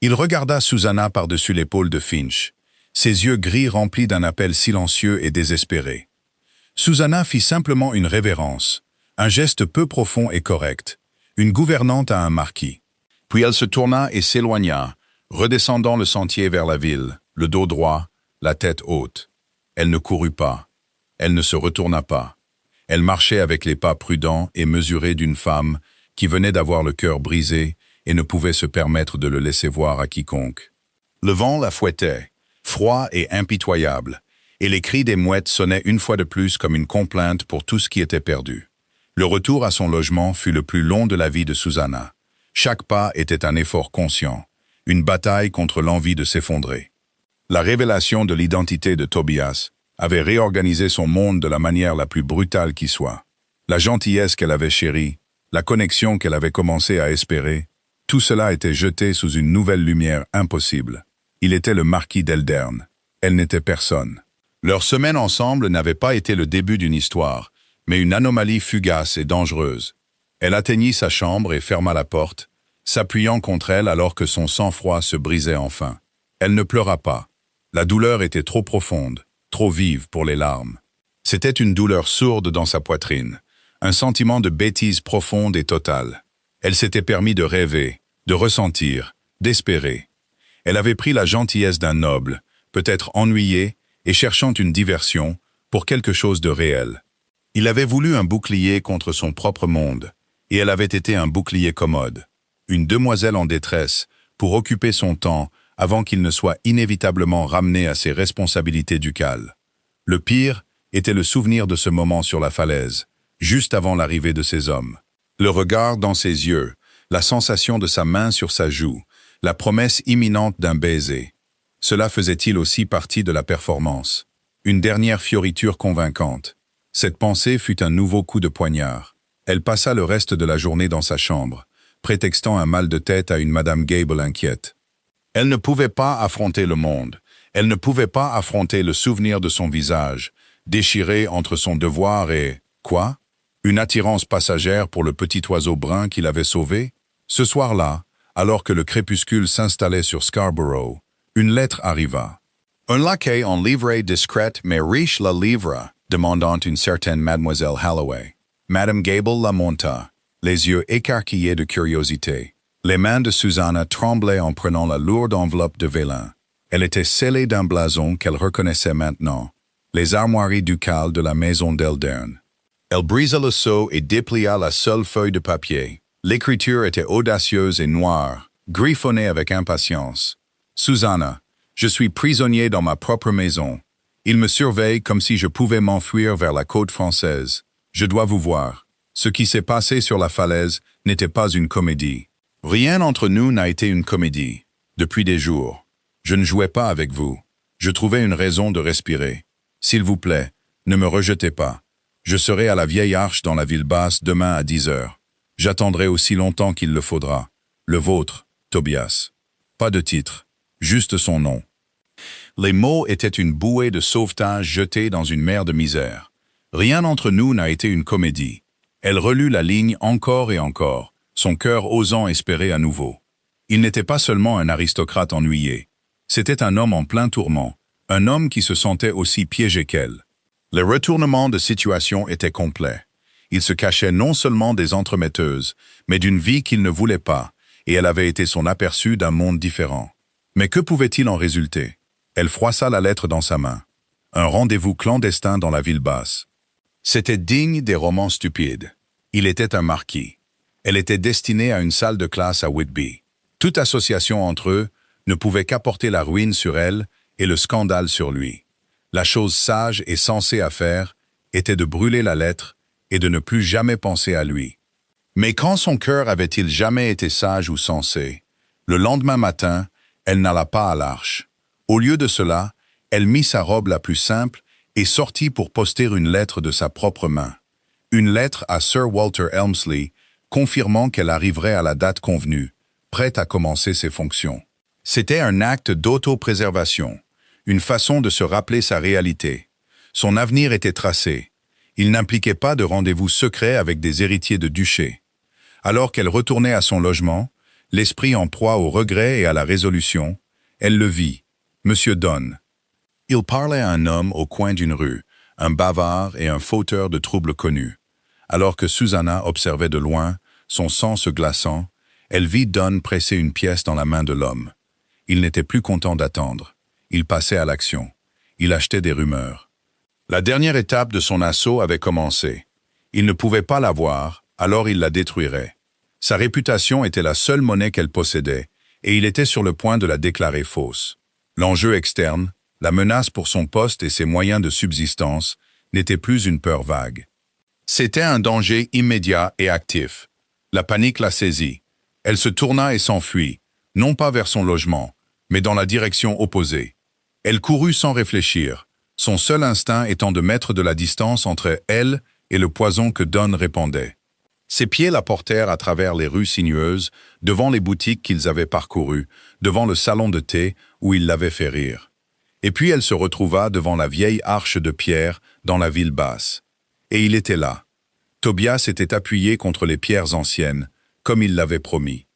[SPEAKER 1] Il regarda Susanna par-dessus l'épaule de Finch, ses yeux gris remplis d'un appel silencieux et désespéré. Susanna fit simplement une révérence, un geste peu profond et correct, une gouvernante à un marquis. Puis elle se tourna et s'éloigna, redescendant le sentier vers la ville, le dos droit, la tête haute. Elle ne courut pas, elle ne se retourna pas. Elle marchait avec les pas prudents et mesurés d'une femme qui venait d'avoir le cœur brisé et ne pouvait se permettre de le laisser voir à quiconque. Le vent la fouettait, froid et impitoyable, et les cris des mouettes sonnaient une fois de plus comme une complainte pour tout ce qui était perdu. Le retour à son logement fut le plus long de la vie de Susanna. Chaque pas était un effort conscient, une bataille contre l'envie de s'effondrer. La révélation de l'identité de Tobias avait réorganisé son monde de la manière la plus brutale qui soit. La gentillesse qu'elle avait chérie, la connexion qu'elle avait commencé à espérer, tout cela était jeté sous une nouvelle lumière impossible. Il était le marquis d'Eldern. Elle n'était personne. Leur semaine ensemble n'avait pas été le début d'une histoire, mais une anomalie fugace et dangereuse. Elle atteignit sa chambre et ferma la porte, s'appuyant contre elle alors que son sang-froid se brisait enfin. Elle ne pleura pas. La douleur était trop profonde, trop vive pour les larmes. C'était une douleur sourde dans sa poitrine, un sentiment de bêtise profonde et totale. Elle s'était permis de rêver, de ressentir, d'espérer. Elle avait pris la gentillesse d'un noble, peut-être ennuyé et cherchant une diversion, pour quelque chose de réel. Il avait voulu un bouclier contre son propre monde, et elle avait été un bouclier commode, une demoiselle en détresse, pour occuper son temps avant qu'il ne soit inévitablement ramené à ses responsabilités ducales. Le pire était le souvenir de ce moment sur la falaise, juste avant l'arrivée de ces hommes. Le regard dans ses yeux, la sensation de sa main sur sa joue, la promesse imminente d'un baiser. Cela faisait-il aussi partie de la performance? Une dernière fioriture convaincante. Cette pensée fut un nouveau coup de poignard. Elle passa le reste de la journée dans sa chambre, prétextant un mal de tête à une Madame Gable inquiète. Elle ne pouvait pas affronter le monde. Elle ne pouvait pas affronter le souvenir de son visage, déchiré entre son devoir et... Quoi? Une attirance passagère pour le petit oiseau brun qu'il avait sauvé? Ce soir-là, alors que le crépuscule s'installait sur Scarborough, une lettre arriva. Un laquais en livrée discrète mais riche la livra, demandant une certaine Mademoiselle Halloway. Madame Gable la monta, les yeux écarquillés de curiosité. Les mains de Susanna tremblaient en prenant la lourde enveloppe de vélin. Elle était scellée d'un blason qu'elle reconnaissait maintenant, les armoiries ducales de la maison d'Eldern. Elle brisa le sceau et déplia la seule feuille de papier. L'écriture était audacieuse et noire, griffonnée avec impatience. « Susanna, je suis prisonnier dans ma propre maison. Il me surveille comme si je pouvais m'enfuir vers la côte française. Je dois vous voir. Ce qui s'est passé sur la falaise n'était pas une comédie. Rien entre nous n'a été une comédie. Depuis des jours. Je ne jouais pas avec vous. Je trouvais une raison de respirer. S'il vous plaît, ne me rejetez pas. Je serai à la vieille arche dans la ville basse demain à 10 heures. J'attendrai aussi longtemps qu'il le faudra. Le vôtre, Tobias. » Pas de titre, juste son nom. Les mots étaient une bouée de sauvetage jetée dans une mer de misère. Rien entre nous n'a été une comédie. Elle relut la ligne encore et encore, son cœur osant espérer à nouveau. Il n'était pas seulement un aristocrate ennuyé. C'était un homme en plein tourment, un homme qui se sentait aussi piégé qu'elle. Le retournement de situation était complet. Il se cachait non seulement des entremetteuses, mais d'une vie qu'il ne voulait pas, et elle avait été son aperçu d'un monde différent. Mais que pouvait-il en résulter? Elle froissa la lettre dans sa main. Un rendez-vous clandestin dans la ville basse. C'était digne des romans stupides. Il était un marquis. Elle était destinée à une salle de classe à Whitby. Toute association entre eux ne pouvait qu'apporter la ruine sur elle et le scandale sur lui. La chose sage et sensée à faire était de brûler la lettre et de ne plus jamais penser à lui. Mais quand son cœur avait-il jamais été sage ou sensé? Le lendemain matin, elle n'alla pas à l'Arche. Au lieu de cela, elle mit sa robe la plus simple et sortit pour poster une lettre de sa propre main. Une lettre à Sir Walter Elmsley, confirmant qu'elle arriverait à la date convenue, prête à commencer ses fonctions. C'était un acte d'autopréservation, une façon de se rappeler sa réalité. Son avenir était tracé. Il n'impliquait pas de rendez-vous secret avec des héritiers de duché. Alors qu'elle retournait à son logement, l'esprit en proie au regret et à la résolution, elle le vit, Monsieur Donne. Il parlait à un homme au coin d'une rue, un bavard et un fauteur de troubles connus. Alors que Susanna observait de loin, son sang se glaçant, elle vit Donne presser une pièce dans la main de l'homme. Il n'était plus content d'attendre. Il passait à l'action. Il achetait des rumeurs. La dernière étape de son assaut avait commencé. Il ne pouvait pas la voir, alors il la détruirait. Sa réputation était la seule monnaie qu'elle possédait, et il était sur le point de la déclarer fausse. L'enjeu externe, la menace pour son poste et ses moyens de subsistance, n'était plus une peur vague. C'était un danger immédiat et actif. La panique la saisit. Elle se tourna et s'enfuit, non pas vers son logement, mais dans la direction opposée. Elle courut sans réfléchir, son seul instinct étant de mettre de la distance entre elle et le poison que Donne répandait. Ses pieds la portèrent à travers les rues sinueuses, devant les boutiques qu'ils avaient parcourues, devant le salon de thé où il l'avait fait rire. Et puis elle se retrouva devant la vieille arche de pierre dans la ville basse. Et il était là. Tobias était appuyé contre les pierres anciennes, comme il l'avait promis.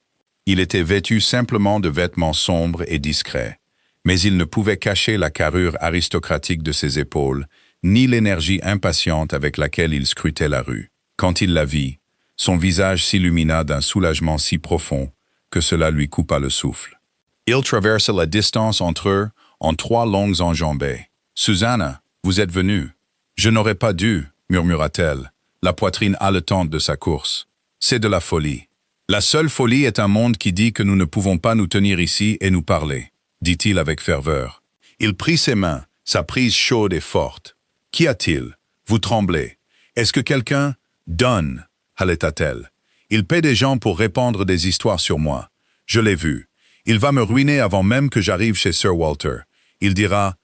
[SPEAKER 1] Il était vêtu simplement de vêtements sombres et discrets, mais il ne pouvait cacher la carrure aristocratique de ses épaules, ni l'énergie impatiente avec laquelle il scrutait la rue. Quand il la vit, son visage s'illumina d'un soulagement si profond que cela lui coupa le souffle. Il traversa la distance entre eux en 3 longues enjambées. « Susanna, vous êtes venue. »« Je n'aurais pas dû, » murmura-t-elle, la poitrine haletante de sa course. « C'est de la folie. La seule folie est un monde qui dit que nous ne pouvons pas nous tenir ici et nous parler, » dit-il avec ferveur. Il prit ses mains, sa prise chaude et forte. « Qu'y a-t-il? Vous tremblez. Est-ce que quelqu'un... » « Donne, » haleta-t-elle. « Il paie des gens pour répandre des histoires sur moi. Je l'ai vu. Il va me ruiner avant même que j'arrive chez Sir Walter. Il dira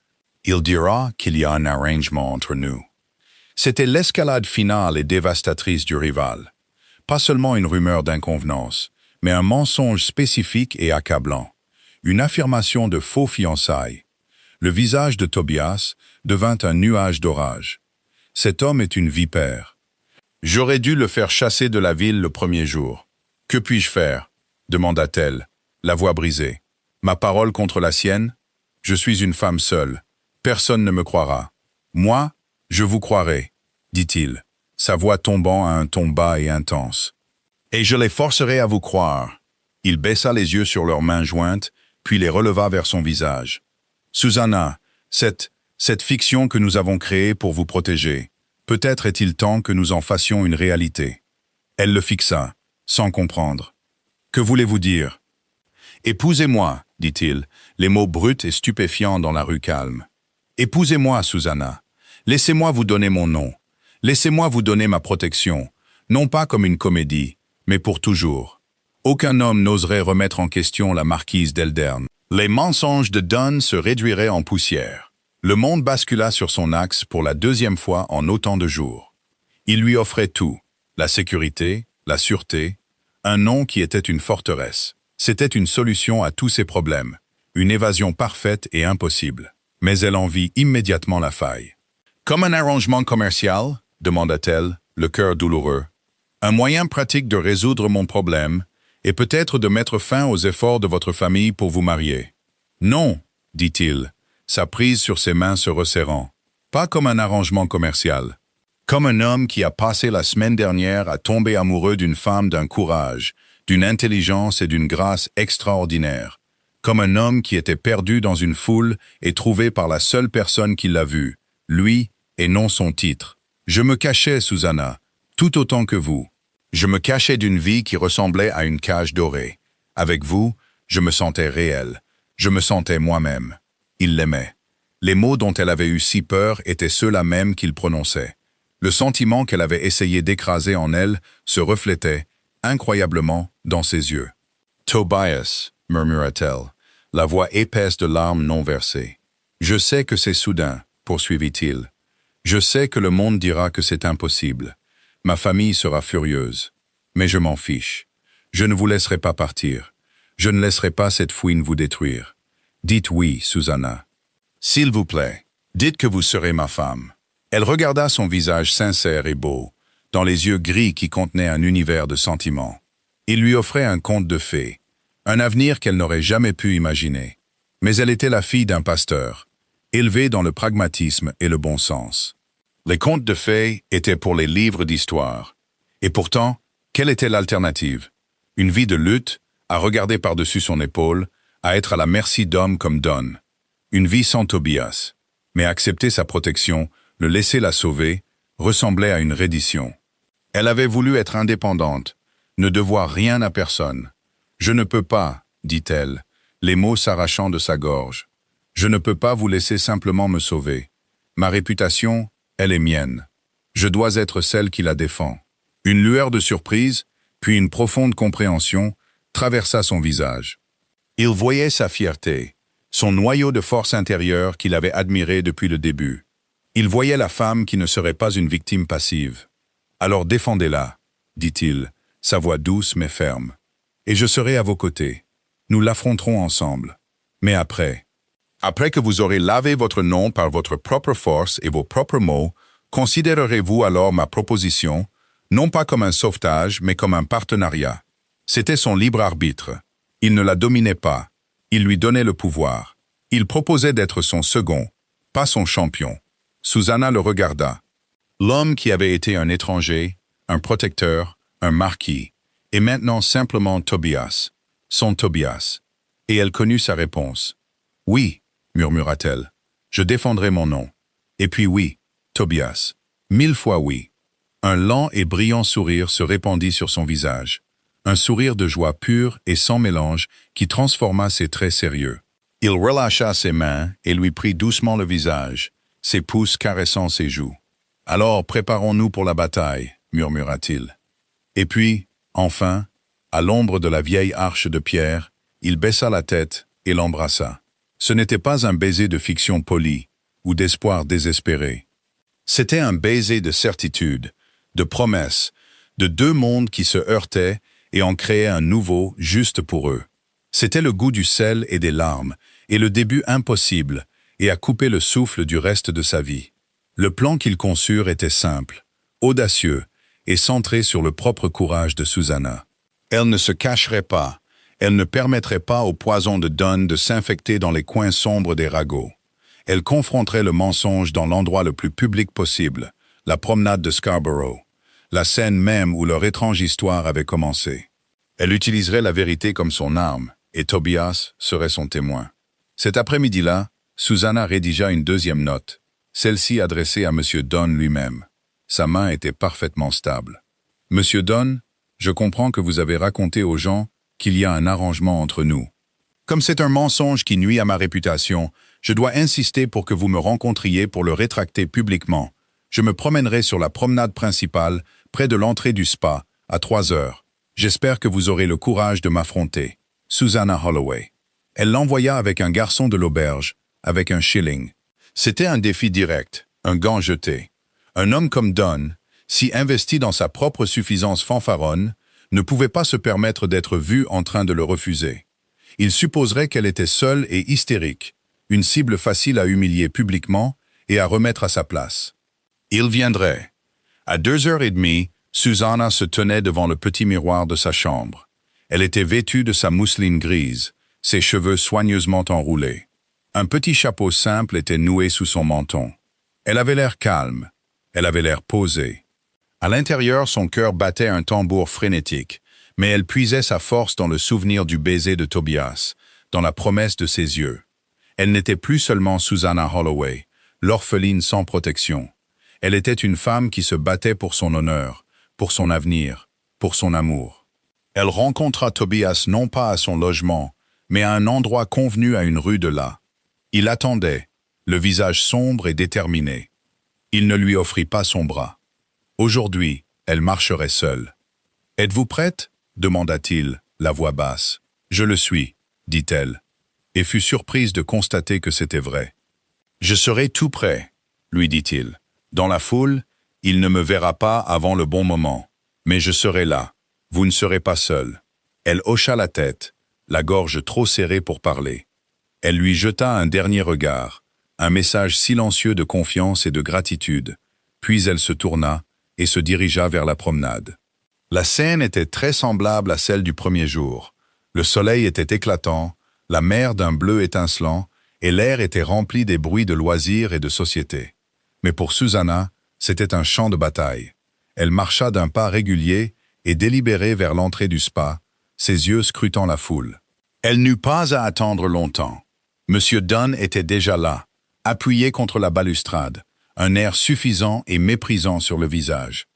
[SPEAKER 1] qu'il y a un arrangement entre nous. » C'était l'escalade finale et dévastatrice du rival. Pas seulement une rumeur d'inconvenance, mais un mensonge spécifique et accablant. Une affirmation de faux fiançailles. Le visage de Tobias devint un nuage d'orage. Cet homme est une vipère. J'aurais dû le faire chasser de la ville le premier jour. Que puis-je faire? Demanda-t-elle, la voix brisée. Ma parole contre la sienne? Je suis une femme seule. Personne ne me croira. Moi, je vous croirai, dit-il, sa voix tombant à un ton bas et intense. Et je les forcerai à vous croire. Il baissa les yeux sur leurs mains jointes, puis les releva vers son visage. « Susanna, cette fiction que nous avons créée pour vous protéger, peut-être est-il temps que nous en fassions une réalité. » Elle le fixa, sans comprendre. « Que voulez-vous dire ?»« Épousez-moi, dit-il, les mots bruts et stupéfiants dans la rue calme. Épousez-moi, Susanna. Laissez-moi vous donner mon nom. Laissez-moi vous donner ma protection, non pas comme une comédie, mais pour toujours. Aucun homme n'oserait remettre en question la marquise d'Eldern. Les mensonges de Dunn se réduiraient en poussière. Le monde bascula sur son axe pour la deuxième fois en autant de jours. Il lui offrait tout, la sécurité, la sûreté, un nom qui était une forteresse. C'était une solution à tous ses problèmes, une évasion parfaite et impossible. Mais elle en vit immédiatement la faille. « Comme un arrangement commercial ?» demanda-t-elle, le cœur douloureux. « Un moyen pratique de résoudre mon problème et peut-être de mettre fin aux efforts de votre famille pour vous marier. »« Non, dit-il, sa prise sur ses mains se resserrant. Pas comme un arrangement commercial. Comme un homme qui a passé la semaine dernière à tomber amoureux d'une femme d'un courage, d'une intelligence et d'une grâce extraordinaires. Comme un homme qui était perdu dans une foule et trouvé par la seule personne qui l'a vu, lui et non son titre. Je me cachais, Susanna, tout autant que vous. Je me cachais d'une vie qui ressemblait à une cage dorée. Avec vous, je me sentais réel. Je me sentais moi-même. Il l'aimait. Les mots dont elle avait eu si peur étaient ceux-là même qu'il prononçait. Le sentiment qu'elle avait essayé d'écraser en elle se reflétait, incroyablement, dans ses yeux. « Tobias » murmura-t-elle, la voix épaisse de larmes non versées. « Je sais que c'est soudain, poursuivit-il. Je sais que le monde dira que c'est impossible. Ma famille sera furieuse. Mais je m'en fiche. Je ne vous laisserai pas partir. Je ne laisserai pas cette fouine vous détruire. Dites oui, Susanna. S'il vous plaît, dites que vous serez ma femme. » Elle regarda son visage sincère et beau, dans les yeux gris qui contenaient un univers de sentiments. Il lui offrait un conte de fées, un avenir qu'elle n'aurait jamais pu imaginer. Mais elle était la fille d'un pasteur, élevée dans le pragmatisme et le bon sens. Les contes de fées étaient pour les livres d'histoire. Et pourtant, quelle était l'alternative? Une vie de lutte, à regarder par-dessus son épaule, à être à la merci d'hommes comme Dunn. Une vie sans Tobias. Mais accepter sa protection, le laisser la sauver, ressemblait à une reddition. Elle avait voulu être indépendante, ne devoir rien à personne. « Je ne peux pas, dit-elle, les mots s'arrachant de sa gorge. Je ne peux pas vous laisser simplement me sauver. Ma réputation, elle est mienne. Je dois être celle qui la défend. » Une lueur de surprise, puis une profonde compréhension, traversa son visage. Il voyait sa fierté, son noyau de force intérieure qu'il avait admiré depuis le début. Il voyait la femme qui ne serait pas une victime passive. « Alors défendez-la, » dit-il, sa voix douce mais ferme. « Et je serai à vos côtés. Nous l'affronterons ensemble. Mais après que vous aurez lavé votre nom par votre propre force et vos propres mots, considérerez-vous alors ma proposition, non pas comme un sauvetage, mais comme un partenariat. » C'était son libre arbitre. Il ne la dominait pas. Il lui donnait le pouvoir. Il proposait d'être son second, pas son champion. Susanna le regarda. L'homme qui avait été un étranger, un protecteur, un marquis, et maintenant simplement Tobias, son Tobias. Et elle connut sa réponse. « Oui, » murmura-t-elle, « je défendrai mon nom. Et puis oui, Tobias, 1000 fois oui. » Un lent et brillant sourire se répandit sur son visage. Un sourire de joie pure et sans mélange qui transforma ses traits sérieux. Il relâcha ses mains et lui prit doucement le visage, ses pouces caressant ses joues. « Alors préparons-nous pour la bataille, » murmura-t-il. Et puis, enfin, à l'ombre de la vieille arche de pierre, il baissa la tête et l'embrassa. Ce n'était pas un baiser de fiction polie ou d'espoir désespéré. C'était un baiser de certitude, de promesse, de deux mondes qui se heurtaient et en créaient un nouveau juste pour eux. C'était le goût du sel et des larmes, et le début impossible, et à couper le souffle du reste de sa vie. Le plan qu'ils conçurent était simple, audacieux, et centré sur le propre courage de Susanna. Elle ne se cacherait pas, elle ne permettrait pas au poison de Dunn de s'infecter dans les coins sombres des ragots. Elle confronterait le mensonge dans l'endroit le plus public possible, la promenade de Scarborough, la scène même où leur étrange histoire avait commencé. Elle utiliserait la vérité comme son arme, et Tobias serait son témoin. Cet après-midi-là, Susanna rédigea une deuxième note, celle-ci adressée à M. Dunn lui-même. Sa main était parfaitement stable. « Monsieur Dunn, je comprends que vous avez raconté aux gens qu'il y a un arrangement entre nous. Comme c'est un mensonge qui nuit à ma réputation, je dois insister pour que vous me rencontriez pour le rétracter publiquement. Je me promènerai sur la promenade principale, près de l'entrée du spa, à 3 heures. J'espère que vous aurez le courage de m'affronter. Susanna Holloway. » Elle l'envoya avec un garçon de l'auberge, avec un shilling. C'était un défi direct, un gant jeté. Un homme comme Dunn, si investi dans sa propre suffisance fanfaronne, ne pouvait pas se permettre d'être vu en train de le refuser. Il supposerait qu'elle était seule et hystérique, une cible facile à humilier publiquement et à remettre à sa place. Il viendrait. À 2h30, Susanna se tenait devant le petit miroir de sa chambre. Elle était vêtue de sa mousseline grise, ses cheveux soigneusement enroulés. Un petit chapeau simple était noué sous son menton. Elle avait l'air calme, elle avait l'air posée. À l'intérieur, son cœur battait un tambour frénétique, mais elle puisait sa force dans le souvenir du baiser de Tobias, dans la promesse de ses yeux. Elle n'était plus seulement Susanna Holloway, l'orpheline sans protection. Elle était une femme qui se battait pour son honneur, pour son avenir, pour son amour. Elle rencontra Tobias non pas à son logement, mais à un endroit convenu à une rue de là. Il attendait, le visage sombre et déterminé. Il ne lui offrit pas son bras. Aujourd'hui, elle marcherait seule. « Êtes-vous prête ?» demanda-t-il, la voix basse. « Je le suis », dit-elle, et fut surprise de constater que c'était vrai. « Je serai tout prêt », lui dit-il. « Dans la foule, il ne me verra pas avant le bon moment, mais je serai là. Vous ne serez pas seul. » Elle hocha la tête, la gorge trop serrée pour parler. Elle lui jeta un dernier regard, un message silencieux de confiance et de gratitude, puis elle se tourna et se dirigea vers la promenade. La scène était très semblable à celle du premier jour. Le soleil était éclatant, la mer d'un bleu étincelant, et l'air était rempli des bruits de loisirs et de société. Mais pour Susanna, c'était un champ de bataille. Elle marcha d'un pas régulier et délibéré vers l'entrée du spa, ses yeux scrutant la foule. Elle n'eut pas à attendre longtemps. Monsieur Dunn était déjà là, appuyé contre la balustrade, un air suffisant et méprisant sur le visage.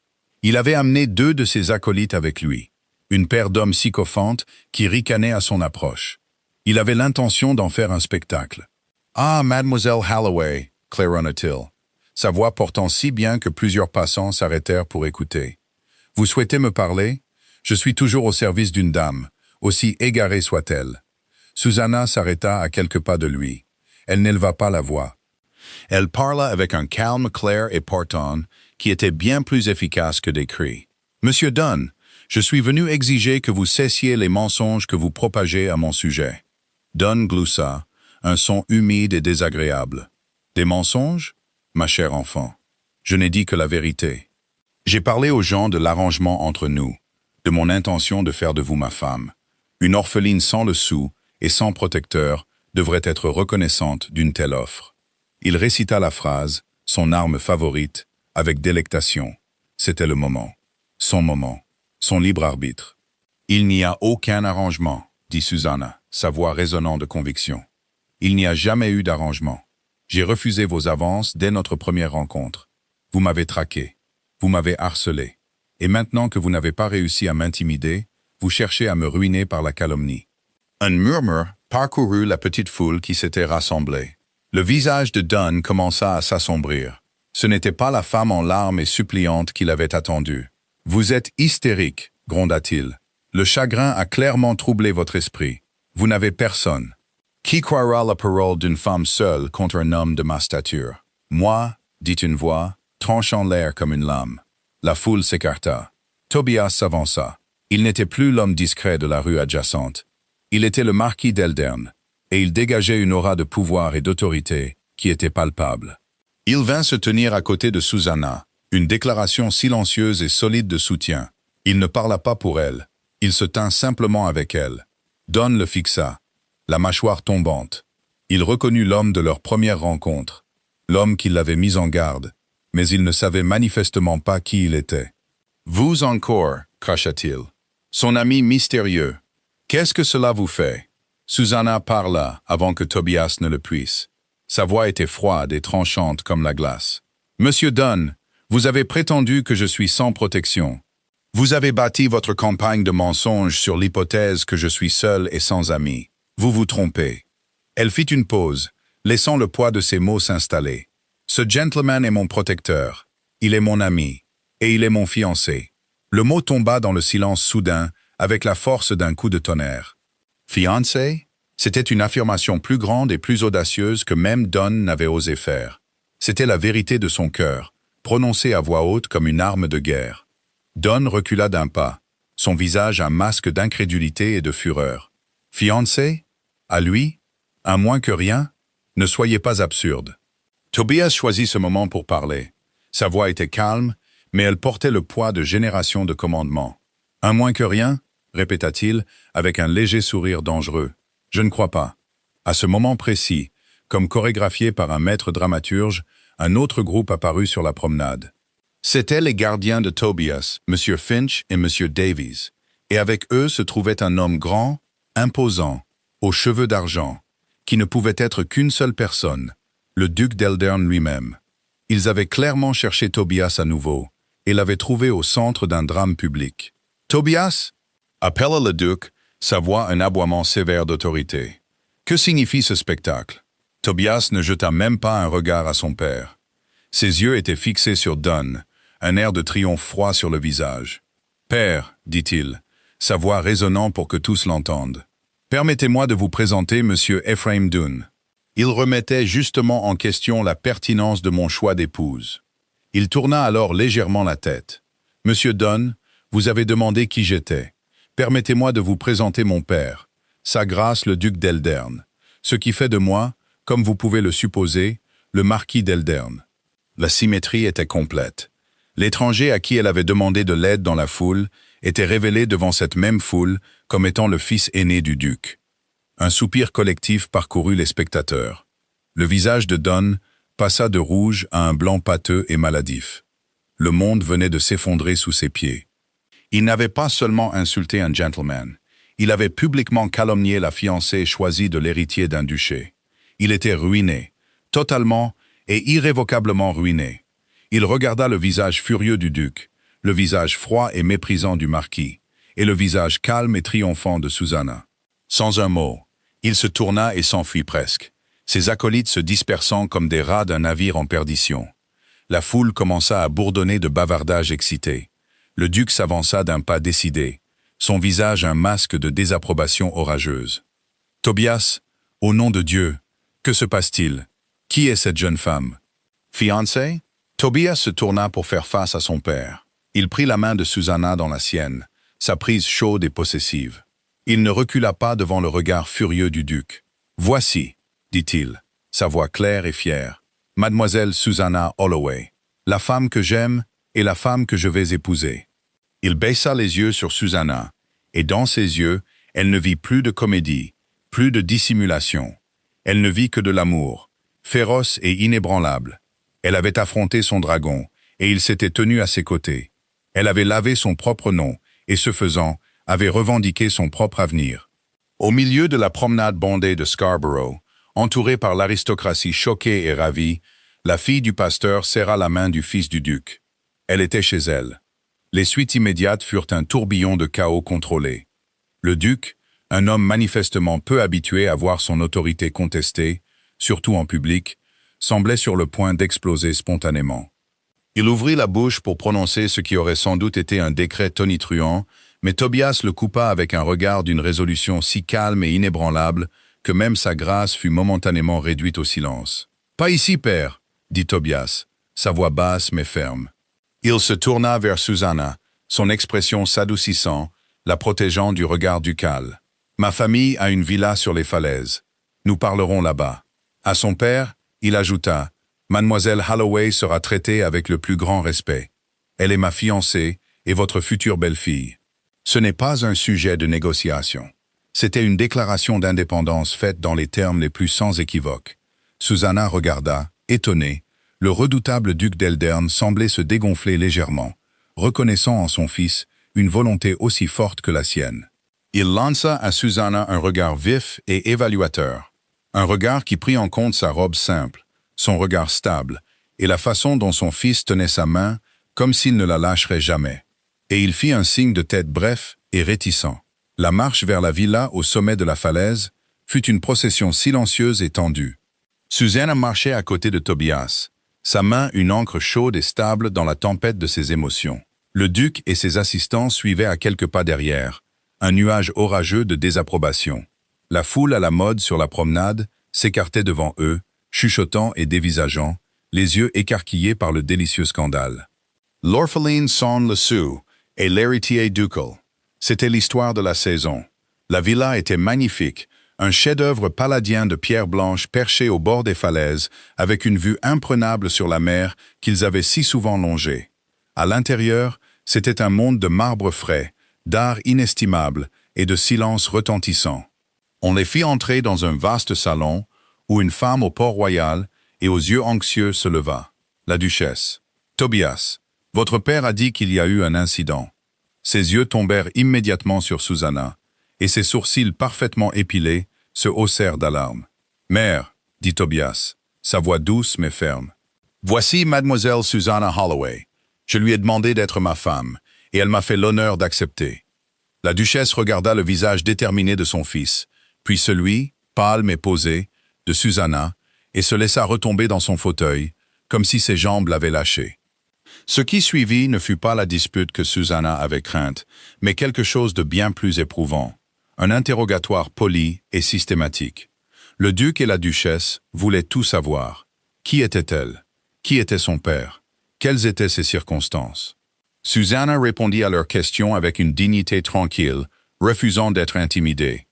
[SPEAKER 1] Il avait amené 2 de ses acolytes avec lui, une paire d'hommes sycophantes qui ricanaient à son approche. Il avait l'intention d'en faire un spectacle. « Ah, Mademoiselle Holloway » claironna-t-il, sa voix portant si bien que plusieurs passants s'arrêtèrent pour écouter. « Vous souhaitez me parler? Je suis toujours au service d'une dame, aussi égarée soit-elle. » Susanna s'arrêta à quelques pas de lui. Elle n'éleva pas la voix. Elle parla avec un calme clair et portant qui était bien plus efficace que des cris. « Monsieur Dunn, je suis venu exiger que vous cessiez les mensonges que vous propagez à mon sujet. » Dunn gloussa, un son humide et désagréable. « Des mensonges, ma chère enfant? Je n'ai dit que la vérité. J'ai parlé aux gens de l'arrangement entre nous, de mon intention de faire de vous ma femme. Une orpheline sans le sou et sans protecteur devrait être reconnaissante d'une telle offre. » Il récita la phrase, son arme favorite, avec délectation. C'était le moment. Son libre arbitre. « Il n'y a aucun arrangement, » dit Susanna, sa voix résonnant de conviction. « Il n'y a jamais eu d'arrangement. J'ai refusé vos avances dès notre première rencontre. Vous m'avez traqué, vous m'avez harcelé. Et maintenant que vous n'avez pas réussi à m'intimider, vous cherchez à me ruiner par la calomnie. » Un murmure parcourut la petite foule qui s'était rassemblée. Le visage de Dunn commença à s'assombrir. Ce n'était pas la femme en larmes et suppliante qu'il avait attendue. « Vous êtes hystérique, » gronda-t-il. « Le chagrin a clairement troublé votre esprit. Vous n'avez personne. Qui croira la parole d'une femme seule contre un homme de ma stature? Moi, dit une voix, tranchant l'air comme une lame. La foule s'écarta. Tobias s'avança. Il n'était plus l'homme discret de la rue adjacente. Il était le marquis d'Eldern, et il dégageait une aura de pouvoir et d'autorité qui était palpable. Il vint se tenir à côté de Susanna, une déclaration silencieuse et solide de soutien. Il ne parla pas pour elle, il se tint simplement avec elle. Dunn le fixa, la mâchoire tombante. Il reconnut l'homme de leur première rencontre, l'homme qui l'avait mis en garde, mais il ne savait manifestement pas qui il était. « Vous encore » cracha-t-il. Son ami mystérieux. Qu'est-ce que cela vous fait? Susanna parla avant que Tobias ne le puisse. Sa voix était froide et tranchante comme la glace. Monsieur Dunn, vous avez prétendu que je suis sans protection. Vous avez bâti votre campagne de mensonges sur l'hypothèse que je suis seul et sans amis. Vous vous trompez. Elle fit une pause, laissant le poids de ses mots s'installer. Ce gentleman est mon protecteur. Il est mon ami. Et il est mon fiancé. Le mot tomba dans le silence soudain, avec la force d'un coup de tonnerre. Fiancé? C'était une affirmation plus grande et plus audacieuse que même Dunn n'avait osé faire. C'était la vérité de son cœur, prononcée à voix haute comme une arme de guerre. Dunn recula d'un pas, son visage un masque d'incrédulité et de fureur. Fiancé? À lui? À moins que rien? Ne soyez pas absurde. Tobias choisit ce moment pour parler. Sa voix était calme, mais elle portait le poids de générations de commandements. « Un moins que rien ?» répéta-t-il, avec un léger sourire dangereux. « Je ne crois pas. » À ce moment précis, comme chorégraphié par un maître dramaturge, un autre groupe apparut sur la promenade. C'étaient les gardiens de Tobias, M. Finch et M. Davies, et avec eux se trouvait un homme grand, imposant, aux cheveux d'argent, qui ne pouvait être qu'une seule personne, le duc d'Eldern lui-même. Ils avaient clairement cherché Tobias à nouveau, et l'avaient trouvé au centre d'un drame public. « Tobias » appela le duc, sa voix un aboiement sévère d'autorité. Que signifie ce spectacle? Tobias ne jeta même pas un regard à son père. Ses yeux étaient fixés sur Dunn, un air de triomphe froid sur le visage. « Père, dit-il, sa voix résonnant pour que tous l'entendent. Permettez-moi de vous présenter Monsieur Ephraim Dunn. Il remettait justement en question la pertinence de mon choix d'épouse. Il tourna alors légèrement la tête. « Monsieur Dunn, vous avez demandé qui j'étais. Permettez-moi de vous présenter mon père, Sa Grâce le duc d'Eldern, ce qui fait de moi, comme vous pouvez le supposer, le marquis d'Eldern. » La symétrie était complète. L'étranger à qui elle avait demandé de l'aide dans la foule était révélé devant cette même foule comme étant le fils aîné du duc. Un soupir collectif parcourut les spectateurs. Le visage de Dunn passa de rouge à un blanc pâteux et maladif. Le monde venait de s'effondrer sous ses pieds. Il n'avait pas seulement insulté un gentleman, il avait publiquement calomnié la fiancée choisie de l'héritier d'un duché. Il était ruiné, totalement et irrévocablement ruiné. Il regarda le visage furieux du duc, le visage froid et méprisant du marquis, et le visage calme et triomphant de Susanna. Sans un mot, il se tourna et s'enfuit presque, ses acolytes se dispersant comme des rats d'un navire en perdition. La foule commença à bourdonner de bavardages excités. Le duc s'avança d'un pas décidé, son visage un masque de désapprobation orageuse. « Tobias, au nom de Dieu, que se passe-t-il? Qui est cette jeune femme? Fiancée ?» Tobias se tourna pour faire face à son père. Il prit la main de Susanna dans la sienne, sa prise chaude et possessive. Il ne recula pas devant le regard furieux du duc. « Voici, dit-il, sa voix claire et fière, Mademoiselle Susanna Holloway, la femme que j'aime et la femme que je vais épouser. » Il baissa les yeux sur Susanna, et dans ses yeux, elle ne vit plus de comédie, plus de dissimulation. Elle ne vit que de l'amour, féroce et inébranlable. Elle avait affronté son dragon, et il s'était tenu à ses côtés. Elle avait lavé son propre nom, et ce faisant, avait revendiqué son propre avenir. Au milieu de la promenade bondée de Scarborough, entourée par l'aristocratie choquée et ravie, la fille du pasteur serra la main du fils du duc. Elle était chez elle. Les suites immédiates furent un tourbillon de chaos contrôlé. Le duc, un homme manifestement peu habitué à voir son autorité contestée, surtout en public, semblait sur le point d'exploser spontanément. Il ouvrit la bouche pour prononcer ce qui aurait sans doute été un décret tonitruant, mais Tobias le coupa avec un regard d'une résolution si calme et inébranlable que même sa grâce fut momentanément réduite au silence. « Pas ici, père !» dit Tobias, sa voix basse mais ferme. Il se tourna vers Susanna, son expression s'adoucissant, la protégeant du regard ducal. « Ma famille a une villa sur les falaises. Nous parlerons là-bas. » À son père, il ajouta « Mademoiselle Holloway sera traitée avec le plus grand respect. Elle est ma fiancée et votre future belle-fille. » Ce n'est pas un sujet de négociation. C'était une déclaration d'indépendance faite dans les termes les plus sans équivoque. Susanna regarda, étonnée. Le redoutable duc d'Eldern semblait se dégonfler légèrement, reconnaissant en son fils une volonté aussi forte que la sienne. Il lança à Susanna un regard vif et évaluateur, un regard qui prit en compte sa robe simple, son regard stable, et la façon dont son fils tenait sa main, comme s'il ne la lâcherait jamais. Et il fit un signe de tête bref et réticent. La marche vers la villa au sommet de la falaise fut une procession silencieuse et tendue. Susanna marchait à côté de Tobias, sa main une encre chaude et stable dans la tempête de ses émotions. Le duc et ses assistants suivaient à quelques pas derrière, un nuage orageux de désapprobation. La foule à la mode sur la promenade s'écartait devant eux, chuchotant et dévisageant, les yeux écarquillés par le délicieux scandale. L'orpheline sans le sou et l'héritier ducal. C'était l'histoire de la saison. La villa était magnifique, un chef-d'œuvre paladien de pierre blanche perché au bord des falaises, avec une vue imprenable sur la mer qu'ils avaient si souvent longée. À l'intérieur, c'était un monde de marbre frais, d'art inestimable et de silence retentissant. On les fit entrer dans un vaste salon où une femme au port royal et aux yeux anxieux se leva. La duchesse. « Tobias, votre père a dit qu'il y a eu un incident. » Ses yeux tombèrent immédiatement sur Susanna, et ses sourcils parfaitement épilés se haussèrent d'alarme. « Mère, dit Tobias, sa voix douce mais ferme. Voici mademoiselle Susanna Holloway. Je lui ai demandé d'être ma femme, et elle m'a fait l'honneur d'accepter. » La duchesse regarda le visage déterminé de son fils, puis celui, pâle mais posé, de Susanna, et se laissa retomber dans son fauteuil, comme si ses jambes l'avaient lâché. Ce qui suivit ne fut pas la dispute que Susanna avait crainte, mais quelque chose de bien plus éprouvant, un interrogatoire poli et systématique. Le duc et la duchesse voulaient tout savoir. Qui était-elle? Qui était son père? Quelles étaient ses circonstances? Susanna répondit à leurs questions avec une dignité tranquille, refusant d'être intimidée.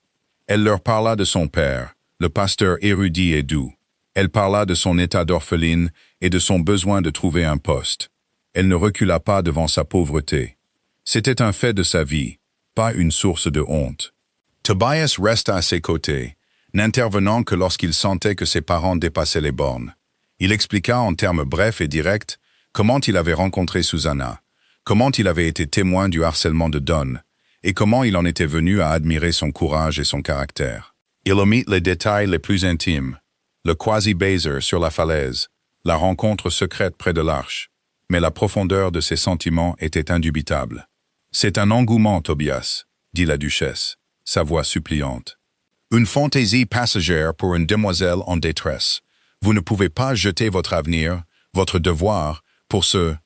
[SPEAKER 1] Elle leur parla de son père, le pasteur érudit et doux. Elle parla de son état d'orpheline et de son besoin de trouver un poste. Elle ne recula pas devant sa pauvreté. C'était un fait de sa vie, pas une source de honte. Tobias resta à ses côtés, n'intervenant que lorsqu'il sentait que ses parents dépassaient les bornes. Il expliqua en termes brefs et directs comment il avait rencontré Susanna, comment il avait été témoin du harcèlement de Don, et comment il en était venu à admirer son courage et son caractère. Il omit les détails les plus intimes, le quasi-baiser sur la falaise, la rencontre secrète près de l'arche, mais la profondeur de ses sentiments était indubitable. « C'est un engouement, Tobias, » dit la duchesse, sa voix suppliante. « Une fantaisie passagère pour une demoiselle en détresse. Vous ne pouvez pas jeter votre avenir, votre devoir, pour ce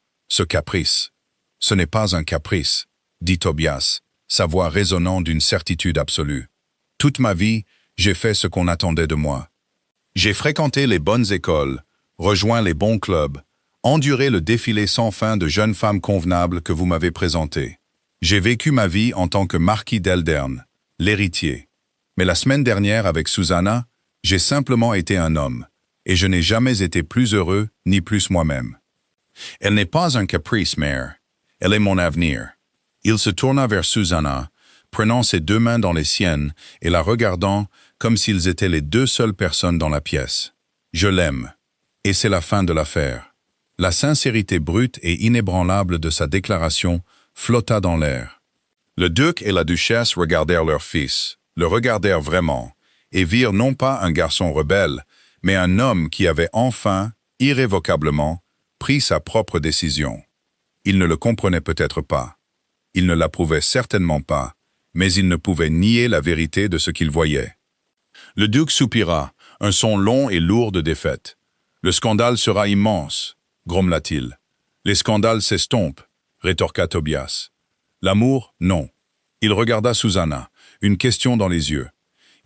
[SPEAKER 1] caprice. »« Ce n'est pas un caprice, » dit Tobias, sa voix résonnant d'une certitude absolue. « Toute ma vie, j'ai fait ce qu'on attendait de moi. J'ai fréquenté les bonnes écoles, rejoint les bons clubs, enduré le défilé sans fin de jeunes femmes convenables que vous m'avez présenté. J'ai vécu ma vie en tant que marquis d'Eldern, l'héritier. Mais la semaine dernière avec Susanna, j'ai simplement été un homme, et je n'ai jamais été plus heureux ni plus moi-même. Elle n'est pas un caprice, mère. Elle est mon avenir. » Il se tourna vers Susanna, prenant ses deux mains dans les siennes et la regardant comme s'ils étaient les deux seules personnes dans la pièce. « Je l'aime. Et c'est la fin de l'affaire. » La sincérité brute et inébranlable de sa déclaration flotta dans l'air. Le duc et la duchesse regardèrent leur fils, le regardèrent vraiment, et virent non pas un garçon rebelle, mais un homme qui avait enfin, irrévocablement, pris sa propre décision. Ils ne le comprenaient peut-être pas. Ils ne l'approuvaient certainement pas, mais ils ne pouvaient nier la vérité de ce qu'ils voyaient. Le duc soupira, un son long et lourd de défaite. « Le scandale sera immense, » grommela-t-il. « Les scandales s'estompent, » rétorqua Tobias. « L'amour, non. » Il regarda Susanna, une question dans les yeux.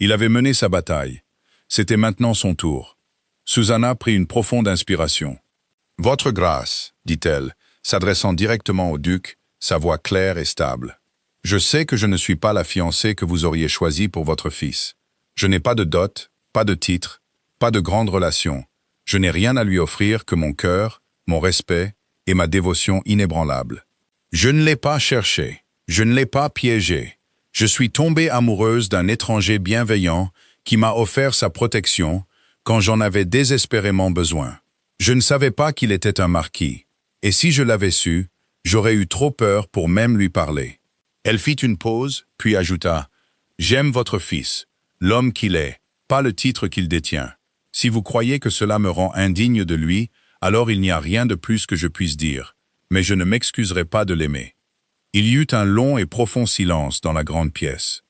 [SPEAKER 1] Il avait mené sa bataille. C'était maintenant son tour. Susanna prit une profonde inspiration. « Votre grâce, dit-elle, s'adressant directement au duc, sa voix claire et stable. Je sais que je ne suis pas la fiancée que vous auriez choisie pour votre fils. Je n'ai pas de dot, pas de titre, pas de grande relation. Je n'ai rien à lui offrir que mon cœur, mon respect et ma dévotion inébranlable. Je ne l'ai pas cherché, je ne l'ai pas piégé. Je suis tombée amoureuse d'un étranger bienveillant qui m'a offert sa protection quand j'en avais désespérément besoin. Je ne savais pas qu'il était un marquis, et si je l'avais su, j'aurais eu trop peur pour même lui parler. Elle fit une pause, puis ajouta « J'aime votre fils, l'homme qu'il est, pas le titre qu'il détient. Si vous croyez que cela me rend indigne de lui, alors il n'y a rien de plus que je puisse dire, mais je ne m'excuserai pas de l'aimer. » Il y eut un long et profond silence dans la grande pièce.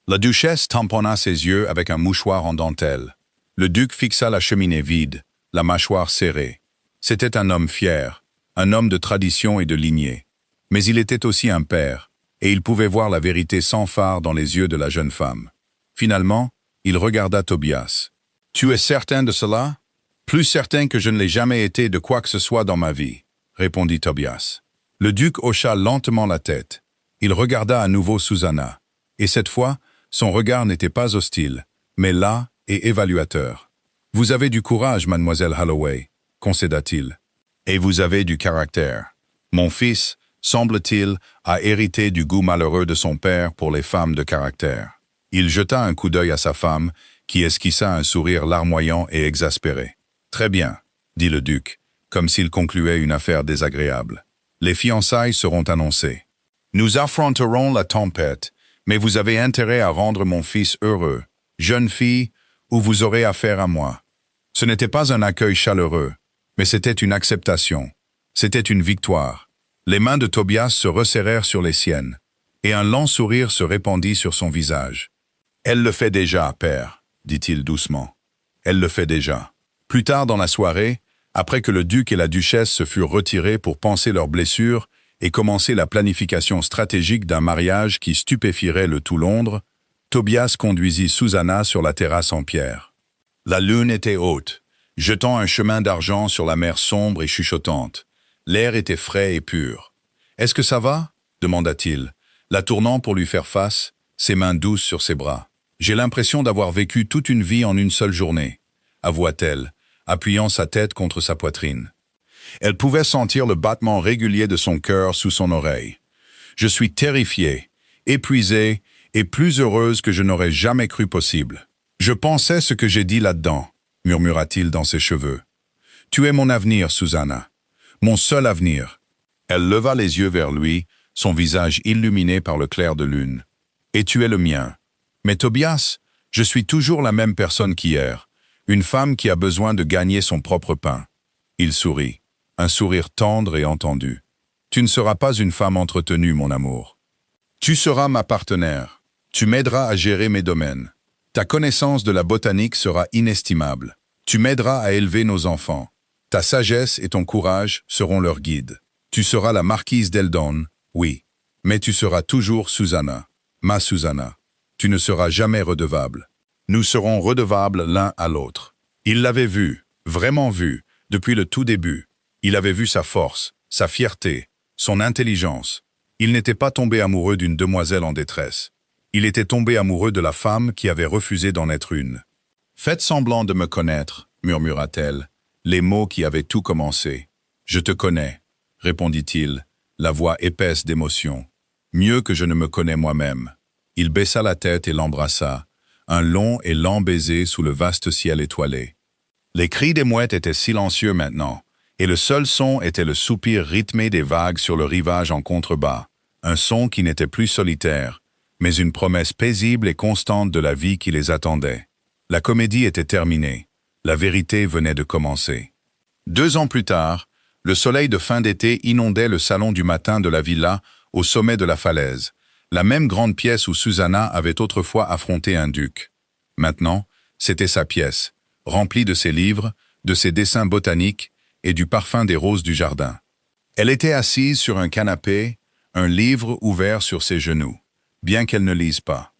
[SPEAKER 1] La duchesse tamponna ses yeux avec un mouchoir en dentelle. Le duc fixa la cheminée vide, la mâchoire serrée. C'était un homme fier, un homme de tradition et de lignée. Mais il était aussi un père, et il pouvait voir la vérité sans phare dans les yeux de la jeune femme. Finalement, il regarda Tobias. « Tu es certain de cela? »« Plus certain que je ne l'ai jamais été de quoi que ce soit dans ma vie, » répondit Tobias. Le duc hocha lentement la tête. Il regarda à nouveau Susanna. Et cette fois, son regard n'était pas hostile, mais las et évaluateur. « Vous avez du courage, mademoiselle Holloway, » concéda-t-il. « Et vous avez du caractère. Mon fils, semble-t-il, a hérité du goût malheureux de son père pour les femmes de caractère. » Il jeta un coup d'œil à sa femme, qui esquissa un sourire larmoyant et exaspéré. « Très bien, » dit le duc, comme s'il concluait une affaire désagréable. « Les fiançailles seront annoncées. Nous affronterons la tempête, mais vous avez intérêt à rendre mon fils heureux. Jeune fille, ou vous aurez affaire à moi. » Ce n'était pas un accueil chaleureux, mais c'était une acceptation. C'était une victoire. Les mains de Tobias se resserrèrent sur les siennes, et un lent sourire se répandit sur son visage. « Elle le fait déjà, père, » dit-il doucement. « Elle le fait déjà. » Plus tard dans la soirée, après que le duc et la duchesse se furent retirés pour panser leurs blessures et commencer la planification stratégique d'un mariage qui stupéfierait le tout Londres, Tobias conduisit Susanna sur la terrasse en pierre. La lune était haute, jetant un chemin d'argent sur la mer sombre et chuchotante. L'air était frais et pur. « Est-ce que ça va ?» demanda-t-il, la tournant pour lui faire face, ses mains douces sur ses bras. « J'ai l'impression d'avoir vécu toute une vie en une seule journée, » avoua-t-elle, appuyant sa tête contre sa poitrine. Elle pouvait sentir le battement régulier de son cœur sous son oreille. « Je suis terrifiée, épuisée et plus heureuse que je n'aurais jamais cru possible. Je pensais ce que j'ai dit là-dedans, » murmura-t-il dans ses cheveux. « Tu es mon avenir, Susanna. Mon seul avenir. » Elle leva les yeux vers lui, son visage illuminé par le clair de lune. « Et tu es le mien. Mais Tobias, je suis toujours la même personne qu'hier, une femme qui a besoin de gagner son propre pain. » Il sourit, un sourire tendre et entendu. « Tu ne seras pas une femme entretenue, mon amour. Tu seras ma partenaire. Tu m'aideras à gérer mes domaines. Ta connaissance de la botanique sera inestimable. Tu m'aideras à élever nos enfants. Ta sagesse et ton courage seront leurs guides. Tu seras la marquise d'Eldon, oui, mais tu seras toujours Susanna, ma Susanna. Tu ne seras jamais redevable. Nous serons redevables l'un à l'autre. » Il l'avait vu, vraiment vu, depuis le tout début. Il avait vu sa force, sa fierté, son intelligence. Il n'était pas tombé amoureux d'une demoiselle en détresse. Il était tombé amoureux de la femme qui avait refusé d'en être une. « Faites semblant de me connaître, » murmura-t-elle, les mots qui avaient tout commencé. « Je te connais, » répondit-il, la voix épaisse d'émotion. « Mieux que je ne me connais moi-même. » Il baissa la tête et l'embrassa, un long et lent baiser sous le vaste ciel étoilé. Les cris des mouettes étaient silencieux maintenant, et le seul son était le soupir rythmé des vagues sur le rivage en contrebas, un son qui n'était plus solitaire, mais une promesse paisible et constante de la vie qui les attendait. La comédie était terminée, la vérité venait de commencer. 2 ans plus tard, le soleil de fin d'été inondait le salon du matin de la villa au sommet de la falaise, la même grande pièce où Susanna avait autrefois affronté un duc. Maintenant, c'était sa pièce, remplie de ses livres, de ses dessins botaniques et du parfum des roses du jardin. Elle était assise sur un canapé, un livre ouvert sur ses genoux, bien qu'elle ne lise pas.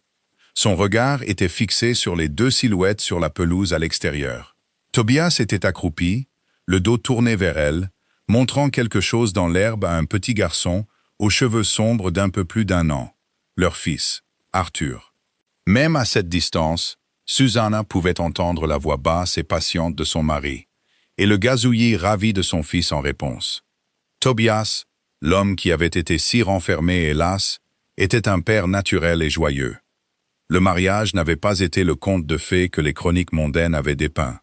[SPEAKER 1] Son regard était fixé sur les 2 silhouettes sur la pelouse à l'extérieur. Tobias était accroupi, le dos tourné vers elle, montrant quelque chose dans l'herbe à un petit garçon aux cheveux sombres d'un peu plus d'1 an, leur fils, Arthur. Même à cette distance, Susanna pouvait entendre la voix basse et patiente de son mari, et le gazouillis ravi de son fils en réponse. Tobias, l'homme qui avait été si renfermé et las, était un père naturel et joyeux. Le mariage n'avait pas été le conte de fées que les chroniques mondaines avaient dépeint.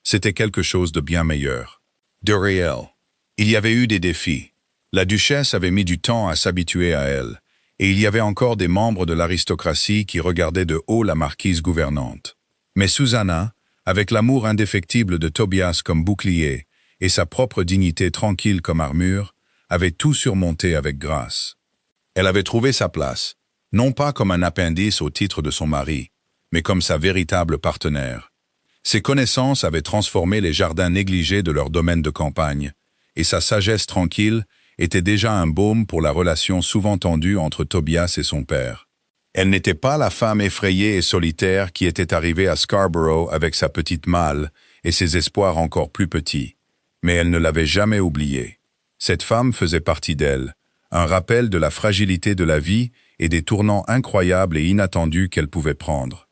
[SPEAKER 1] C'était quelque chose de bien meilleur, de réel. Il y avait eu des défis. La duchesse avait mis du temps à s'habituer à elle, et il y avait encore des membres de l'aristocratie qui regardaient de haut la marquise gouvernante. Mais Susanna, avec l'amour indéfectible de Tobias comme bouclier et sa propre dignité tranquille comme armure, avait tout surmonté avec grâce. Elle avait trouvé sa place, non pas comme un appendice au titre de son mari, mais comme sa véritable partenaire. Ses connaissances avaient transformé les jardins négligés de leur domaine de campagne, et sa sagesse tranquille était déjà un baume pour la relation souvent tendue entre Tobias et son père. Elle n'était pas la femme effrayée et solitaire qui était arrivée à Scarborough avec sa petite malle et ses espoirs encore plus petits, mais elle ne l'avait jamais oublié. Cette femme faisait partie d'elle, un rappel de la fragilité de la vie et des tournants incroyables et inattendus qu'elle pouvait prendre.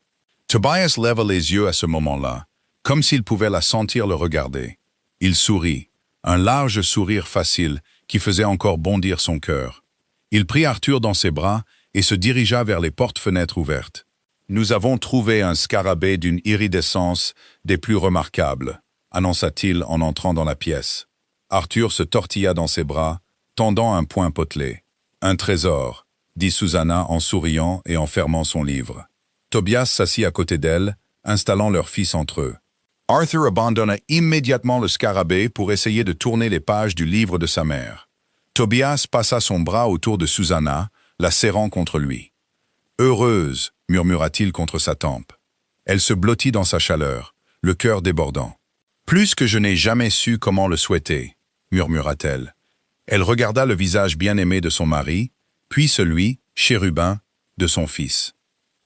[SPEAKER 1] Tobias leva les yeux à ce moment-là, comme s'il pouvait la sentir le regarder. Il sourit, un large sourire facile qui faisait encore bondir son cœur. Il prit Arthur dans ses bras et se dirigea vers les portes-fenêtres ouvertes. « Nous avons trouvé un scarabée d'une iridescence des plus remarquables », annonça-t-il en entrant dans la pièce. Arthur se tortilla dans ses bras, tendant un poing potelé. « Un trésor », dit Susanna en souriant et en fermant son livre. Tobias s'assit à côté d'elle, installant leur fils entre eux. Arthur abandonna immédiatement le scarabée pour essayer de tourner les pages du livre de sa mère. Tobias passa son bras autour de Susanna, la serrant contre lui. « Heureuse » murmura-t-il contre sa tempe. Elle se blottit dans sa chaleur, le cœur débordant. « Plus que je n'ai jamais su comment le souhaiter » murmura-t-elle. Elle regarda le visage bien-aimé de son mari, puis celui, chérubin, de son fils.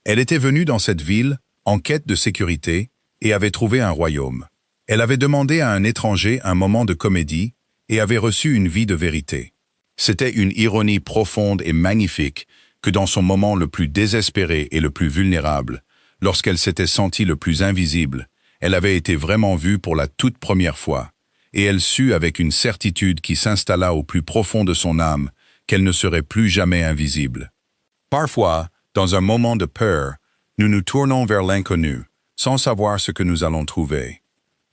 [SPEAKER 1] Elle était venue dans cette ville, en quête de sécurité, et avait trouvé un royaume. Elle avait demandé à un étranger un moment de comédie et avait reçu une vie de vérité. C'était une ironie profonde et magnifique que dans son moment le plus désespéré et le plus vulnérable, lorsqu'elle s'était sentie le plus invisible, elle avait été vraiment vue pour la toute première fois, et elle sut avec une certitude qui s'installa au plus profond de son âme qu'elle ne serait plus jamais invisible. Parfois, dans un moment de peur, nous nous tournons vers l'inconnu, sans savoir ce que nous allons trouver.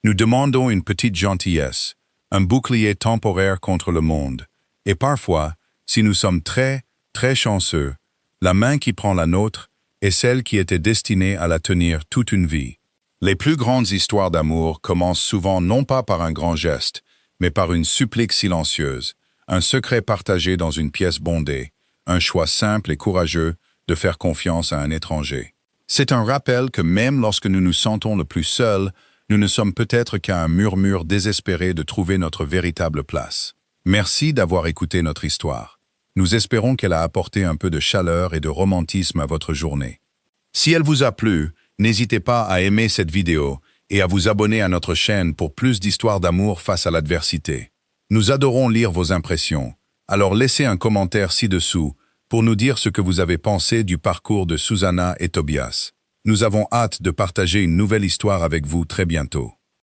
[SPEAKER 1] Nous demandons une petite gentillesse, un bouclier temporaire contre le monde, et parfois, si nous sommes très, très chanceux, la main qui prend la nôtre est celle qui était destinée à la tenir toute une vie. Les plus grandes histoires d'amour commencent souvent non pas par un grand geste, mais par une supplique silencieuse, un secret partagé dans une pièce bondée, un choix simple et courageux de faire confiance à un étranger. C'est un rappel que même lorsque nous nous sentons le plus seuls, nous ne sommes peut-être qu'à un murmure désespéré de trouver notre véritable place. Merci d'avoir écouté notre histoire. Nous espérons qu'elle a apporté un peu de chaleur et de romantisme à votre journée. Si elle vous a plu, n'hésitez pas à aimer cette vidéo et à vous abonner à notre chaîne pour plus d'histoires d'amour face à l'adversité. Nous adorons lire vos impressions, alors laissez un commentaire ci-dessous pour nous dire ce que vous avez pensé du parcours de Susanna et Tobias. Nous avons hâte de partager une nouvelle histoire avec vous très bientôt.